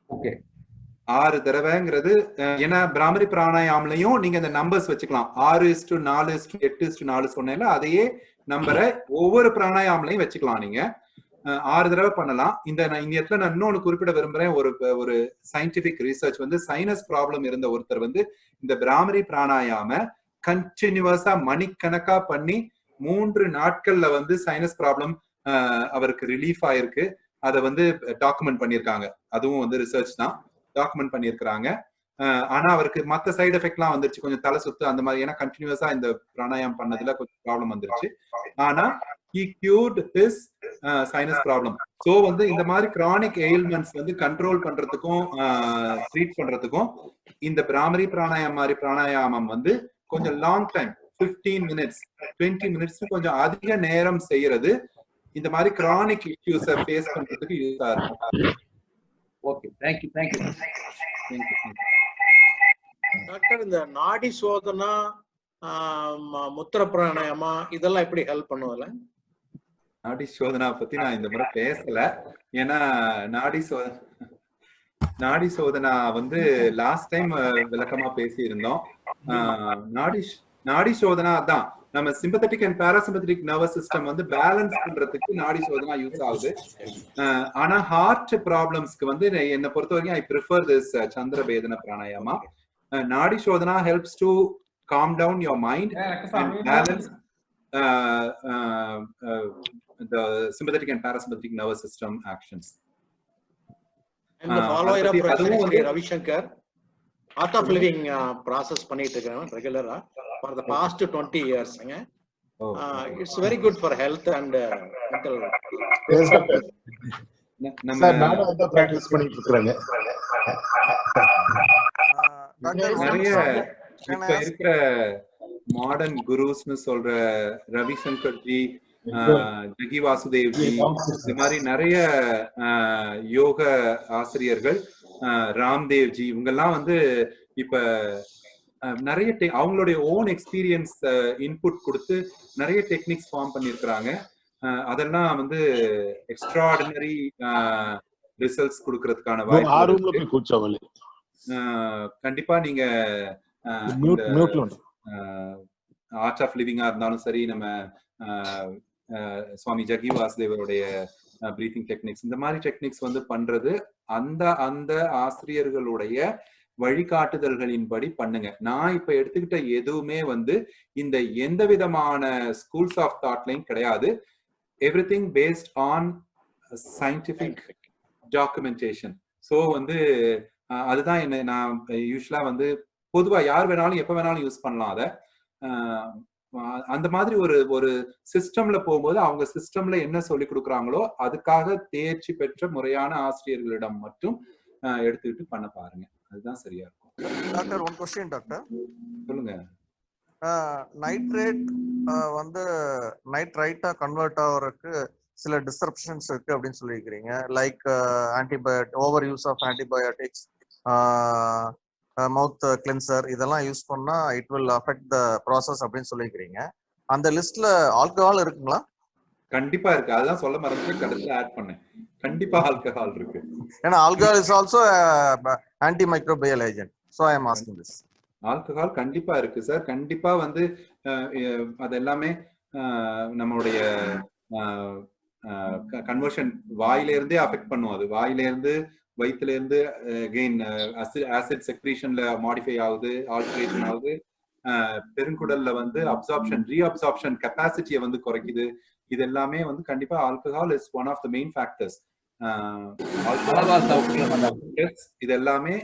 ஓகே,
6 தடவைங்கிறது ஏன்னா பிராமரி பிராணாயாமலையும் நீங்க இந்த நம்பர்ஸ் வச்சுக்கலாம். 6:4:8:4 சொன்னேன்ல, அதையே நம்பரை ஒவ்வொரு பிராணாயாமலையும் வச்சுக்கலாம். நீங்க 6 தடவை பண்ணலாம். இந்த இடத்துல நான் இன்னொன்னு குறிப்பிட விரும்புறேன். ஒரு சயின்டிபிக் ரிசர்ச் வந்து சைனஸ் ப்ராப்ளம் இருந்த ஒருத்தர் வந்து இந்த பிராமரி பிராணாயாம கண்டினியூவஸா மணிக்கணக்கா பண்ணி 3 நாட்கள்ல வந்து சைனஸ் ப்ராப்ளம் அவருக்கு ரிலீஃப் ஆயிருக்கு. அதை வந்து டாக்குமெண்ட் பண்ணியிருக்காங்க. அதுவும் வந்து ரிசர்ச் தான், டாக்குமெண்ட் பண்ணியிருக்கிறாங்க. ஆனா அவருக்கு மற்ற சைடு எஃபெக்ட்லாம் வந்துருச்சு, கொஞ்சம் தலை சுத்து அந்த மாதிரி. ஏன்னா கண்டினியூஸா இந்த பிராணாயாமம் பண்ணதுல கொஞ்சம் ப்ராப்ளம் வந்துருச்சு. ஆனா he cured his sinus problem. So வந்து இந்த மாதிரி chronic ailments வந்து கண்ட்ரோல் பண்றதுக்கும் ட்ரீட் பண்றதுக்கும் இந்த பிராமரி பிராணாயாமம் மாதிரி பிராணாயாமம் வந்து கொஞ்சம் லாங் டைம், 15 minutes 20 minutes கொஞ்சம் அதிக நேரம் செய்யறது இந்த மாதிரி chronic issues ஃபேஸ் பண்றதுக்கு யூஸா இருக்கும்.
Okay, thank you.
டாக்டர், இந்த நாடி சோதனா, முத்திர பிராணாயாமா இதெல்லாம் எப்படி ஹெல்ப் பண்ணுவதுல?
நாடி சோதனா பத்தி நான் இந்த முறை பேசல. ஏன்னா நாடி சோதனா வந்து லாஸ்ட் டைம் விளக்கமா பேசி இருந்தோம். நாடி சோதனா தான் நம்ம sympathetic and parasympathetic nervous system வந்து பேலன்ஸ் பண்றதுக்கு நாடி சோதனா யூஸ் ஆகுது. ஆனா ஹார்ட் ப்ராப்ளம்ஸ்க்கு வந்து என்னை பொறுத்த வரைக்கும் I prefer this chandra bhedana pranayama. Nadi shodhana helps to calm down your mind and balance the sympathetic and parasympathetic nervous system actions.
And the follower of Professor Ravi Shankar, art of living process பண்ணிட்டு இருக்கேன் ரெகுலரா for the past 20 years. It's very good for health and mental.
Yes, doctor.
நம்ம
சார் நானும் அதான் பிராக்டிஸ் பண்ணிட்டு இருக்கிறேங்க.
Doctor, one
நிறைய
question. Can
இப்ப
I ask?
இருக்கிற மாடர்ன் குருஸ்னு சொல்ற ரவிசங்கர் ஜி, ஜகி வாசுதேவ் ஜி, இது மாதிரி நிறைய யோக ஆசிரியர்கள், ராம்தேவ் ஜி, இவங்கெல்லாம் வந்து இப்ப நிறைய அவங்களுடைய ஓன் எக்ஸ்பீரியன்ஸ் இன்புட் கொடுத்து நிறைய டெக்னிக்ஸ் ஃபார்ம் பண்ணியிருக்கிறாங்க. அதெல்லாம் வந்து எக்ஸ்ட்ராடினரி ரிசல்ட்ஸ் கொடுக்கறதுக்கான வாய்ப்பு இருக்கு. கண்டிப்பா நீங்க ஆர்ட் ஆஃப் லிவிங்கா இருந்தாலும் சரி, நம்ம சுவாமி ஜகி வாசுதேவருடைய பிரீத்திங் டெக்னிக்ஸ், இந்த மாதிரி டெக்னிக்ஸ் வந்து பண்றது அந்த அந்த ஆசிரியர்களுடைய வழிகாட்டுதல்களின்படி பண்ணுங்க. நான் இப்ப எடுத்துக்கிட்ட எதுவுமே வந்து இந்த எந்த விதமான ஸ்கூல்ஸ் ஆஃப் தாட்லையும் கிடையாது. Everything based on scientific documentation. So வந்து அதுதான் என்ன நான் யூஸ்வலா வந்து பொதுவா யார் வேணாலும் எப்ப வேணாலும் யூஸ் பண்ணலாம். அதை அந்த மாதிரி ஒரு சிஸ்டம்ல போகும்போது அவங்க சிஸ்டம்ல என்ன சொல்லி கொடுக்குறாங்களோ அதுக்காக தேர்ச்சி பெற்ற முறையான ஆசிரியர்களிடம் மட்டும் எடுத்துக்கிட்டு பண்ண பாருங்க. அதுதான் சரியா இருக்கும்.
Doctor, one question, doctor.
சொல்லுங்க.
நைட்ரேட் வந்து நைட்ரைட்டா கன்வெர்ட் ஆகிறதுக்கு சில டிஸ்டர்ப்ஷன்ஸ் இருக்கு அப்படின்னு சொல்லியிருக்கிறீங்க. Like over use of antibiotics, mouth cleanser, இதெல்லாம் யூஸ் பண்ணா it will affect the process அப்படின்னு சொல்லியிருக்கிறீங்க. அந்த லிஸ்ட்ல ஆல்கஹால் இருக்குங்களா?
கண்டிப்பா இருக்கு. அதுதான் சொல்ல மறந்து கடைசியில ஆட் பண்ணேன். கண்டிப்பா ஆல்கஹால் இருக்கு.
ஏன்னா alcohol is also anti microbial agent. So I am asking this.
Alcohol கண்டிப்பா இருக்கு சார். கண்டிப்பா வந்து அது எல்லாமே நம்மளுடைய கன்வர்ஷன் வாயில இருந்தே அஃபெக்ட் பண்ணும். அது வாயில இருந்து வயிற்றுல இருந்து அகெயின் ஆசிட் செக்ரீஷன்ல மாடிஃபை ஆகுது, ஆல்ட்ரேஷன் ஆகுது. பெருங்குடல்ல வந்து அப்சார்ப்ஷன் ரீஅப்சார்ப்ஷன் கெப்பாசிட்டியை வந்து குறைக்குது. இது எல்லாமே வந்து கண்டிப்பா alcohol is one of the main factors. இது எல்லாமே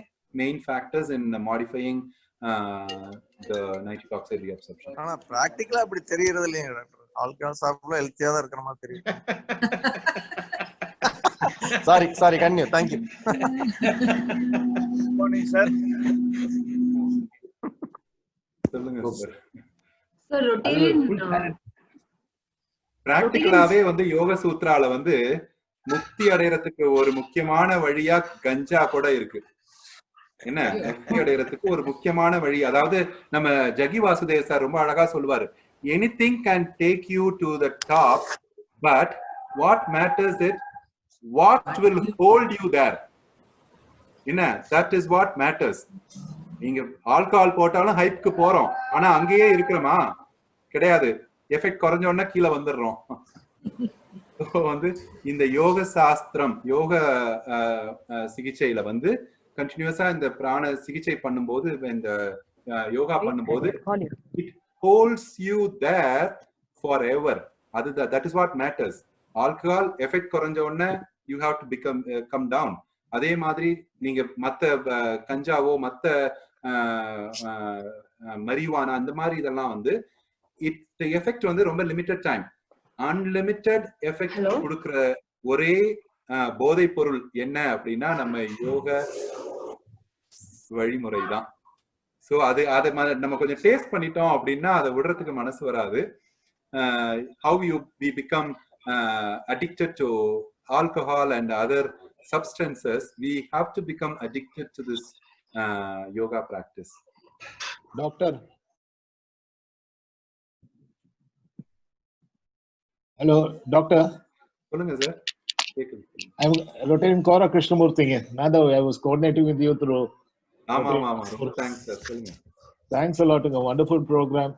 main factors in modifying the nitric oxide reabsorption.
ஆனா பிராக்டிகலா அப்படி தெரியறது இல்லையா டாக்டர்? ஆல்கஹால் சாப்பிட்டா ஹெல்த்தியா தான் இருக்கிற மாதிரி தெரியும். Sorry continue. Thank you.
Morning, sir.
சொல்லுங்க சார்.
சார் ரொட்டேரியன்
பிராக்டிகலாவே வந்து யோக சூத்ரால வந்து முக்தி அடையறதுக்கு ஒரு முக்கியமான வழியா கஞ்சா கூட இருக்கு. என்ன முக்தி அடையறதுக்கு ஒரு முக்கியமான வழி, அதாவது நம்ம ஜகி வாசுதேவ் சார் ரொம்ப அழகா சொல்லுவாரு, anything can take you to the top, but what matters it what will hold you there. என்ன, தட் இஸ் வாட் மேட்டர்ஸ். நீங்க ஆல்கஹால் போட்டாலும் ஹைப்க்கு போறோம், ஆனா அங்கேயே இருக்கிறோமா? கிடையாது. எஃபெக்ட் குறைஞ்ச உடனே கீழே வந்துடுறோம். வந்து இந்த யோக சாஸ்திரம், யோக சிகிச்சையில வந்து கண்டினியூஸா இந்த பிராண சிகிச்சை பண்ணும்போது, இந்த யோகா பண்ணும்போது it holds you there forever. அதுதான், that is what matters. Alcohol effect குறைஞ்ச உடனே you have to come down. அதே மாதிரி நீங்க மத்த கஞ்சாவோ மத்த மரிவானா அந்த மாதிரி இதெல்லாம் வந்து எஃபெக்ட் வந்து ரொம்ப லிமிட்டட் டைம். அன்லிமிட்டட் எஃபெக்ட் கொடுக்கிற ஒரே போதை பொருள் என்ன அப்படின்னா நம்ம யோக வழிமுறை தான். ஸோ அதை நம்ம கொஞ்சம் டேஸ்ட் பண்ணிட்டோம் அப்படின்னா அதை விடுறதுக்கு மனசு வராது. How you we become addicted to alcohol and other substances, we have to become addicted to this yoga practice.
Doctor. Hello, doctor.
சொல்லுங்க sir.
I'm Rotarian Kora Krishnamurthy. Nada, I was coordinating with you through.
ஆமா. ரொம்ப தேங்க்ஸ் சார். சொல்லுங்க.
Thanks a lot. A wonderful program.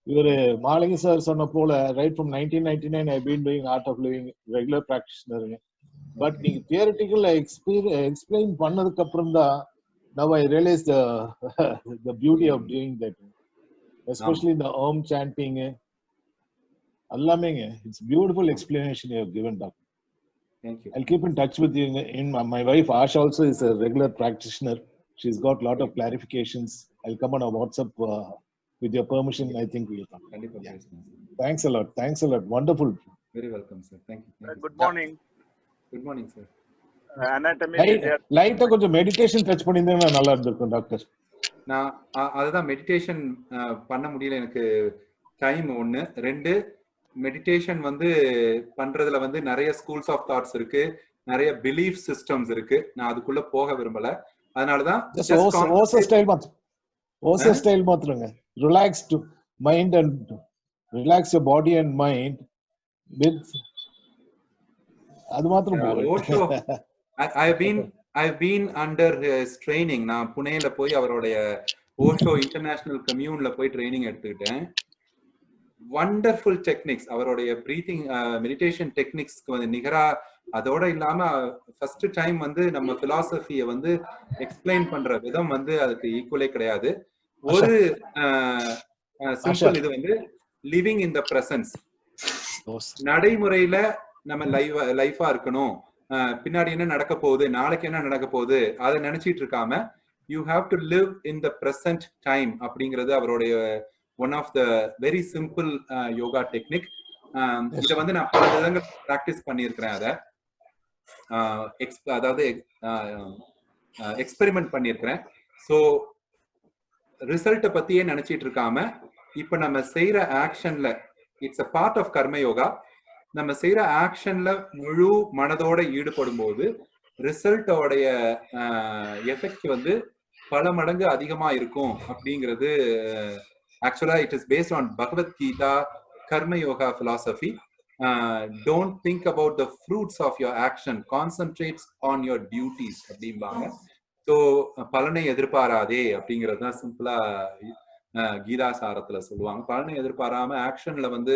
இவரு மாலினி சார் சொன்ன போல right from 1999 I been doing Art of Living regular பிராக்டிஷனருங்க. பட் நீங்க தியரிட்டிக்கல் எக்ஸ்பிளைன் பண்ணதுக்கு அப்புறம் தான் now I realize the beauty of doing that, especially the om chanting. Allamenge, it's beautiful explanation you have given, doctor.
Thank you.
I'll keep in touch with you. My wife Asha also is a regular practitioner. She's got lot of clarifications. I'll come on a WhatsApp with your permission. I think we'll come.
கண்டிப்பா.
Thanks a lot. Thanks a lot. Wonderful.
Very welcome, sir. Thank you. Thank you.
Good morning.
Good morning, sir.
Anatomy.
லைட்டா கொஞ்சம் மெடிடேஷன் டச் பண்ணியிருந்தா நல்லா இருந்திருக்கும் டாக்டர்.
நான் அதுதான் மெடிடேஷன் பண்ண முடியல, எனக்கு டைம் 1. 2 மெடிடேஷன் வந்து பண்றதுல வந்து நிறைய ஸ்கூல்ஸ் ஆஃப் தாட்ஸ் இருக்கு, நிறைய பிலீஃப் சிஸ்டம்ஸ் இருக்கு. நான் அதுக்குள்ள போக விரும்பல. அதனாலதான்
ஓசோ ஸ்டைல் மாத்துறங்க. Relax to mind and relax your body and mind with அது மாத்திரம்.
Osho I've been under his training. நான் புனேல போய் அவருடைய ஓஷோ இன்டர்நேஷனல் கம்யூன்ல போய் ட்ரைனிங் எடுத்துக்கிட்டேன். வண்டர்ஃபுல் டெக்னிக்ஸ், அவருடைய பிரீத்திங் மெடிடேஷன் டெக்னிக்ஸ்க்கு வந்து நிகரா. அதோட இல்லாம ஃபர்ஸ்ட் டைம் வந்து நம்ம பிலாசபியை வந்து எக்ஸ்பிளைன் பண்ற விதம் வந்து அதுக்கு ஈக்குவலே கிடையாது. ஒரு சிம்பிள் இது வந்து லிவிங் இன் த பிரசன்ஸ். நடைமுறையில நம்ம லைஃபா இருக்கணும். பின்னாடி என்ன நடக்க போகுது, நாளைக்கு என்ன நடக்க போகுது அதை நினைச்சிட்டு இருக்காம you have to live in the present time அப்படிங்கிறது அவருடைய one of the very simple yoga technique. இதை வந்து நான் பல விதங்கள் பிராக்டிஸ் பண்ணியிருக்கிறேன். அதை அதாவது எக்ஸ்பெரிமெண்ட் பண்ணியிருக்கிறேன். ஸோ ரிசல்ட்டை பத்தியே நினைச்சிட்டு இருக்காம இப்ப நம்ம செய்யற ஆக்ஷன்ல, இட்ஸ் அ பார்ட் ஆஃப் கர்ம யோகா, நம்ம செய்யற ஆக்ஷன்ல முழு மனதோட ஈடுபடும் போது ரிசல்ட்டோடைய எஃபெக்ட் வந்து பல மடங்கு அதிகமா இருக்கும் அப்படிங்கிறது. ஆக்சுவலா it is based on Bhagavadgita karma yoga philosophy. Don't think about the fruits of your action, concentrates on your duties அப்படிம்பாங்க. ஸோ பலனை எதிர்பாராதே அப்படிங்கிறது தான் சிம்பிளா கீதா சாரத்துல சொல்லுவாங்க. பலனை எதிர்பாராம ஆக்ஷன்ல வந்து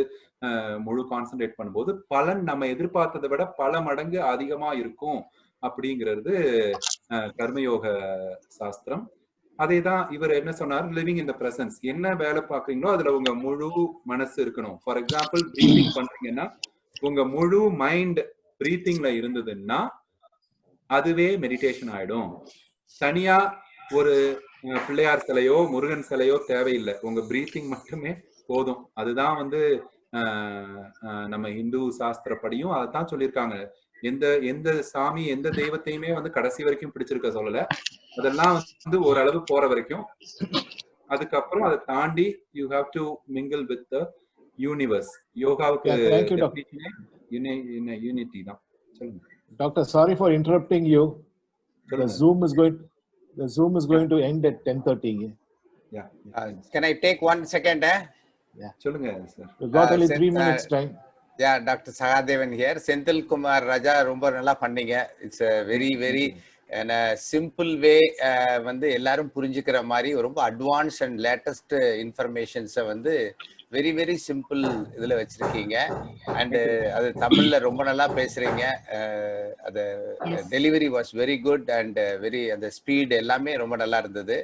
முழு கான்சென்ட்ரேட் பண்ணும்போது பலன் நம்ம எதிர்பார்த்ததை விட பல மடங்கு அதிகமா இருக்கும் அப்படிங்கிறது கர்மயோக சாஸ்திரம். அதே தான் இவர் என்ன சொன்னார், லிவிங் இன் த பிரசன்ஸ். என்ன வேலை பார்க்குறீங்களோ அதுல உங்க முழு மனசு இருக்கணும். ஃபார் எக்ஸாம்பிள் பிரீத்திங் பண்றீங்கன்னா உங்க முழு மைண்ட் பிரீத்திங்ல இருந்ததுன்னா அதுவே மெடிடேஷன் ஆயிடும். தனியா ஒரு பிள்ளையார் சிலையோ முருகன் சிலையோ தேவையில்லை, உங்க பிரீத்திங் மட்டுமே போதும். அதுதான் வந்து நம்ம இந்து சாஸ்திரப்படியும் அதைத்தான் சொல்லியிருக்காங்க. எந்த சாமி எந்த தெய்வத்தையுமே வந்து கடைசி வரைக்கும் பிடிச்சிருக்க சொல்லல. அதெல்லாம் வந்து ஓரளவு போற வரைக்கும், அதுக்கப்புறம் அதை தாண்டி you have to mingle with the universe. யோகாவுக்கு யூனிட்டி தான். சொல்லுங்க
doctor. Sorry for interrupting you. The Zoom is going to end at 10:30.
Yeah.
Can I take 1 second?
Yeah.
சொல்லுங்க sir.
We got only 3 minutes time.
Yeah, Dr. Sahadevan here. Senthil Kumar Raja ரொம்ப நல்லா பண்ணீங்க. It's a very in a simple way வந்து எல்லாரும் புரிஞ்சுக்கிற மாதிரி ரொம்ப அட்வான்ஸ் அண்ட் லேட்டஸ்ட் இன்ஃபர்மேஷன்ஸை வந்து வெரி சிம்பிள் இதுல வச்சிருக்கீங்க. அண்ட் அது தமிழ்ல ரொம்ப நல்லா பேசுறீங்க. அது delivery was very good and அந்த ஸ்பீட் எல்லாமே ரொம்ப நல்லா இருந்தது.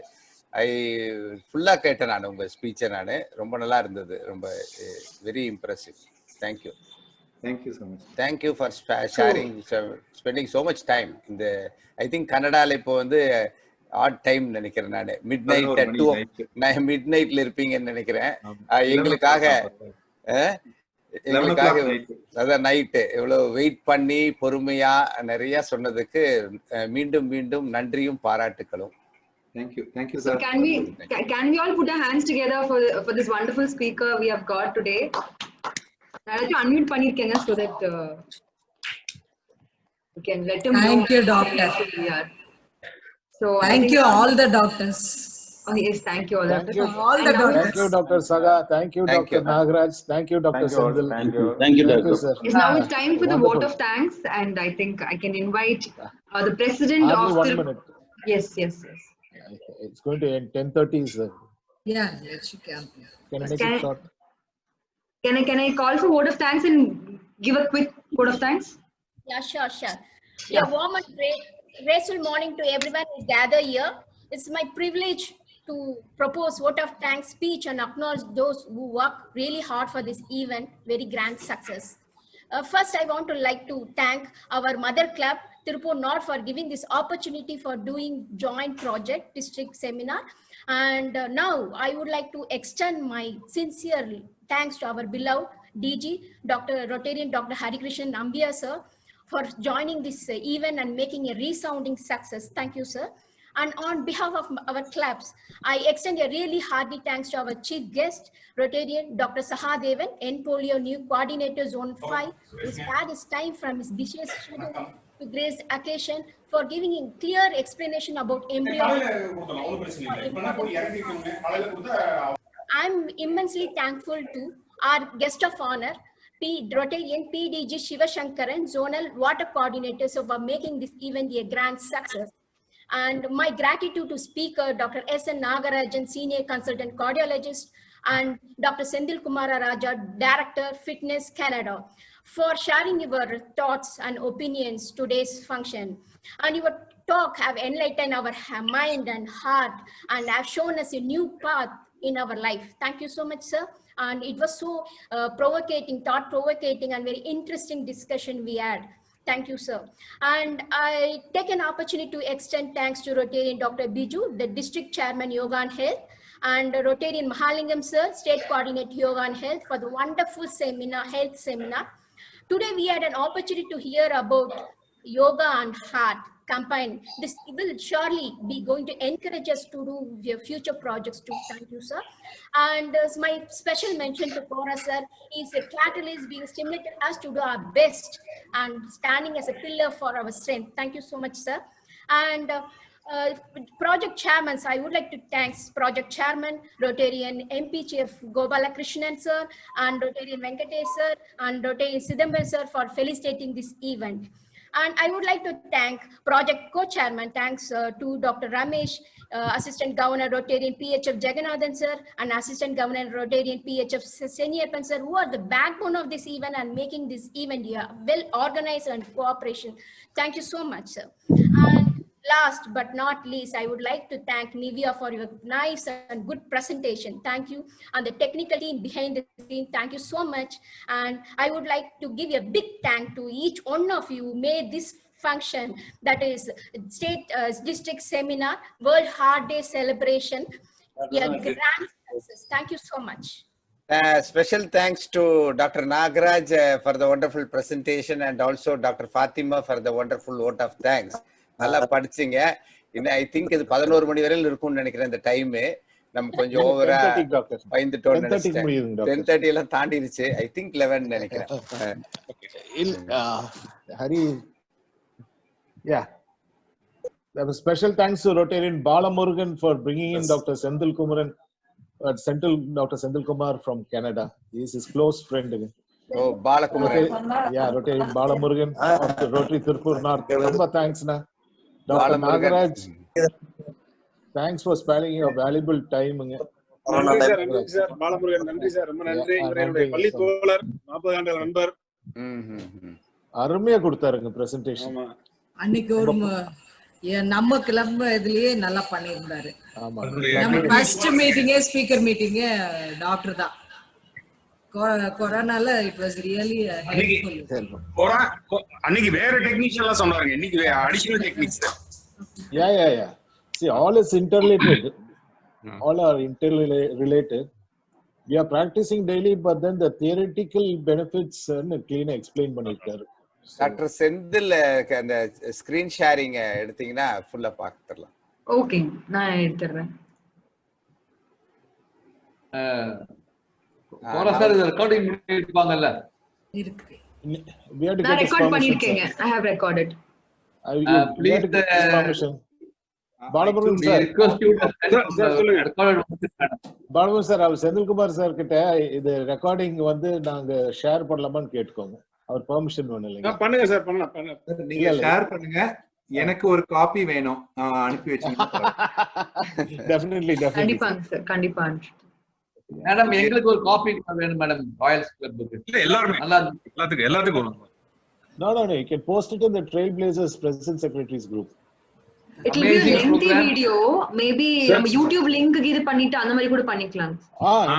ஃபுல்லா கேட்டேன் நான் உங்க ஸ்பீச்சை. நான் ரொம்ப நல்லா இருந்தது, ரொம்ப very impressive. Thank you.
Thank you so much.
Thank you for sharing, spending so much time. இந்த ஐ திங்க் கனடால இப்போ வந்து ஆட் டைம் நினைக்கிறேன். நான் மிட் நைட்ல இருப்பீங்கன்னு நினைக்கிறேன். எங்களுக்காக அதான் நைட்டு எவ்வளவு வெயிட் பண்ணி பொறுமையா நிறைய சொன்னதுக்கு மீண்டும் நன்றியும் பாராட்டுகளும்.
Thank you sir.
So can we all put our hands together for this wonderful speaker we have got today? I'll unmute பண்ணிருக்கேங்க so that we can let him know.
Thank you, doctor.
So
thank you all the doctors.
Oh yes, thank you all the doctors.
All the doctors.
Thank you Dr. Saga. Thank you Dr. Nagaraj. Thank you Dr. Senthil.
Thank you Dr.
Sir.
Yes, now it's time for the vote of thanks, and I think I can invite the president of
1 minute.
Yes.
It's going to end 10:30 sir.
Yeah, yes you can.
Can I make it short?
Can I call for vote of thanks and give a quick vote of thanks?
Yeah, sure. Yeah, warm and graceful morning to everyone who gather here. It's my privilege to propose vote of thanks speech and acknowledge those who work really hard for this event, very grand success. First, I want to like to thank our mother club, Tirupur North, for giving this opportunity for doing joint project district seminar. And now I would like to extend my sincere thanks to our beloved DG, Rotarian Dr. Harikrishnan Ambia sir, for joining this event and making a resounding success. Thank you, sir. And on behalf of our clubs, I extend a really hearty thanks to our chief guest, Rotarian Dr. Sahadevan, N-Polio New Coordinator Zone 5, who spared his time from his busiest schedule to grace the occasion for giving a clear explanation about embryology. I'm immensely thankful to our guest of honor, Rotarian PDG Shiva Shankaran, Zonal Water Coordinators, for making this event a grand success. And my gratitude to speaker, Dr. S.N. Nagarajan, Senior Consultant Cardiologist, and Dr. Senthil Kumara Raja, Director, Fitness Canada, for sharing your thoughts and opinions today's function. And your talk have enlightened our mind and heart and have shown us a new path in our life. Thank you so much, sir. And it was so provocating, thought-provocating, and very interesting discussion we had. Thank you, sir. And I take an opportunity to extend thanks to Rotarian Dr. Biju, the District Chairman, Yoga and Health, and Rotarian Mahalingam, sir, State Coordinator, Yoga and Health, for the wonderful seminar, health seminar. Today, we had an opportunity to hear about yoga and heart campaign. This will surely be going to encourage us to do your future projects too. Thank you, sir. And my special mention to Cora, sir, is a catalyst being stimulated us to do our best and standing as a pillar for our strength. Thank you so much, sir. And project chairman, I would like to thank project chairman, Rotarian MP Chief Gopalakrishnan, sir, and Rotarian Venkatesh, sir, and Rotarian Sidambaram, sir, for felicitating this event. And I would like to thank project co-chairman, thanks to Dr. Ramesh, Assistant Governor Rotarian PHF Jagannathan, sir, and Assistant Governor Rotarian PHF Seniyappan, sir, who are the backbone of this event and making this event well organized and cooperation. Thank you so much, sir. And last but not least, I would like to thank Nivea for your nice and good presentation. Thank you. And the technical team behind the scene, thank you so much. And I would like to give a big thank to each one of you who made this function, that is State District Seminar, World Heart Day celebration, a grand success. Thank you so much.
Special thanks to Dr. Nagaraj for the wonderful presentation, and also Dr. Fatima for the wonderful vote of thanks. நல்லா படிச்சீங்க. இன்னும் ஐ திங்க் இது 11 மணி வரையில இருக்கும்னு நினைக்கிறேன் இந்த டைம். நம்ம கொஞ்சம் ஓவரா பயந்துட்டோம் நினைச்சேன். 10:30 எல்லாம் தாண்டிடுச்சு. ஐ திங்க் 11 நினைக்கிறேன்.
Hari, yeah. A special thanks to Rotarian Balamurugan for bringing in Dr. Senthil Kumaran, Dr. Senthil Kumar from Canada. He is his close friend.
Oh, Balakumaran.
Yeah, Rotarian Balamurugan of the Rotary Tirupur North. Romba thanks na. Dr. Nagaraj, thanks for sparing your valuable time.
நன்றி சார் பாலமுருகன், நன்றி சார், ரொம்ப நன்றி. என்னுடைய பள்ளி தோழர், 40 ஆண்டு நண்பர்.
அருமையா கொடுத்தாருங்க பிரசன்டேஷன்.
அன்னைக்கு ஒரு நம்ம கிளப் இதுலயே நல்லா பண்ணியிருந்தாரு. நம்ம ஃபர்ஸ்ட் மீட்டிங்கே ஸ்பீக்கர் மீட்டிங்கே டாக்டர் தான். கொரோனால இட் வாஸ் ரியலி ஹெல்ப்ஃபுல்.
அன்னைக்கு வேற டெக்னிக்ஸ்லாம் சொன்னாங்க, இன்னைக்கு additional techniques.
Yeah. See, all is interrelated. All are interrelated. We are practicing daily, but then the theoretical benefits clean explain பண்ணிருக்காரு.
டாக்டர் செந்தில் அந்த ஸ்கிரீன் ஷேரிங் எடுத்தீங்கன்னா ஃபுல்லா பார்த்துடலாம்.
ஓகே, நான் எடுத்துறேன்.
கோரா சார் இது ரெக்கார்டிங் பண்ணிருப்பாங்கல்ல?
இருக்கு.
நான் ரெக்கார்ட் பண்ணிருக்கேன். I have recorded.
Please permission. Balamurugan sir, Balamurugan sir, அவர் செந்தில்குமார் சார் கிட்ட இது ரெக்கார்டிங் வந்து நாங்க ஷேர் பண்ணலாமான்னு கேட்டுக்கோங்க. அவர் பெர்மிஷன் வேணும் இல்லைங்க?
பண்ணுங்க சார், பண்ணலாம்.
நீங்க ஷேர் பண்ணுங்க, எனக்கு ஒரு காப்பி வேணும், அனுப்பி வச்சீங்க.
டெஃபினெட்லி
கண்டிப்பாங்க சார், கண்டிப்பா.
மேடம் எங்களுக்கு ஒரு காப்பி வேணும் மேடம், ராயல்ஸ் கிளப்புக்கு.
இல்ல எல்லாரும் எல்லாத்துக்கும்
No, you can post it in the Trailblazers President Secretaries group.
It will be a lengthy video. Maybe நம்ம YouTube link இது பண்ணிட்டு அந்த மாதிரி கூட பண்ணிக்கலாம்.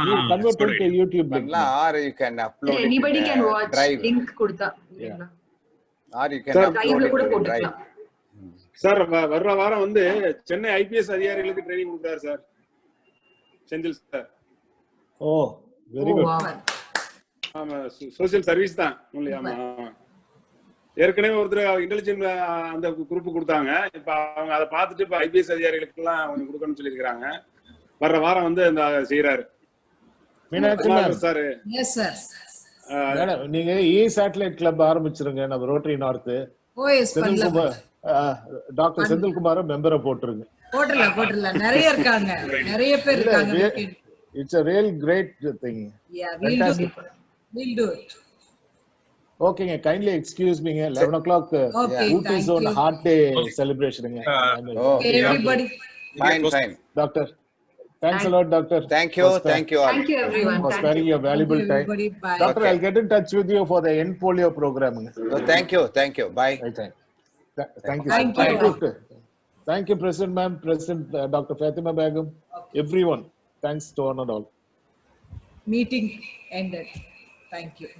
You convert it to YouTube link.
Or you can upload.
Anybody can watch. Link கொடுத்தா.
Or you can upload it to Drive.
Sir வர்ற வாரம் வந்து சென்னை ஐபிஎஸ் அதிகாரிகளுக்கு ட்ரைனிங் கொடுத்தார் sir Senthil sir.
Very good.
ஆமா சோசியல் சர்வீஸ் தான் only. ஆமா ஏற்கனவே ஒருத்தர் இன்டெலிஜென்ட் அந்த குரூப் கொடுத்தாங்க. இப்ப அவங்க அதை பார்த்துட்டு இப்ப ஐபிஎஸ் அதிகாரிகளுக்கு எல்லாம் கொஞ்சம் கொடுக்கணும்னு சொல்லியிருக்காங்க. வர்ற வாரம் வந்து இந்த செய்யறாரு.
Meenakshi ma'am
sir.
Yes sir.
நீங்க சேட்டலைட் கிளப் ஆரம்பிச்சிருங்க. நம்ம Rotary North. Senthilkumar doctor Senthilkumar மெம்பரை போட்டுருங்க.
போட்டுடலாம். நிறைய இருக்காங்க, நிறைய பேர் இருக்காங்க.
It's a real great thing.
Yeah, we'll do it.
Okay, kindly excuse me. 11 o'clock.
Okay,
Ooty Zone Heart Day celebration.
Okay, everybody.
Fine.
Doctor, thanks a lot, doctor.
Thank you all.
Thank you, everyone.
For sparing your valuable time.
Bye.
Doctor, I'll get in touch with you for the end polio program.
Thank you. Bye.
Thank you. Thank you, President Ma'am, President Dr. Fatima Begum, everyone. Thanks to one and all.
Meeting ended. Thank you.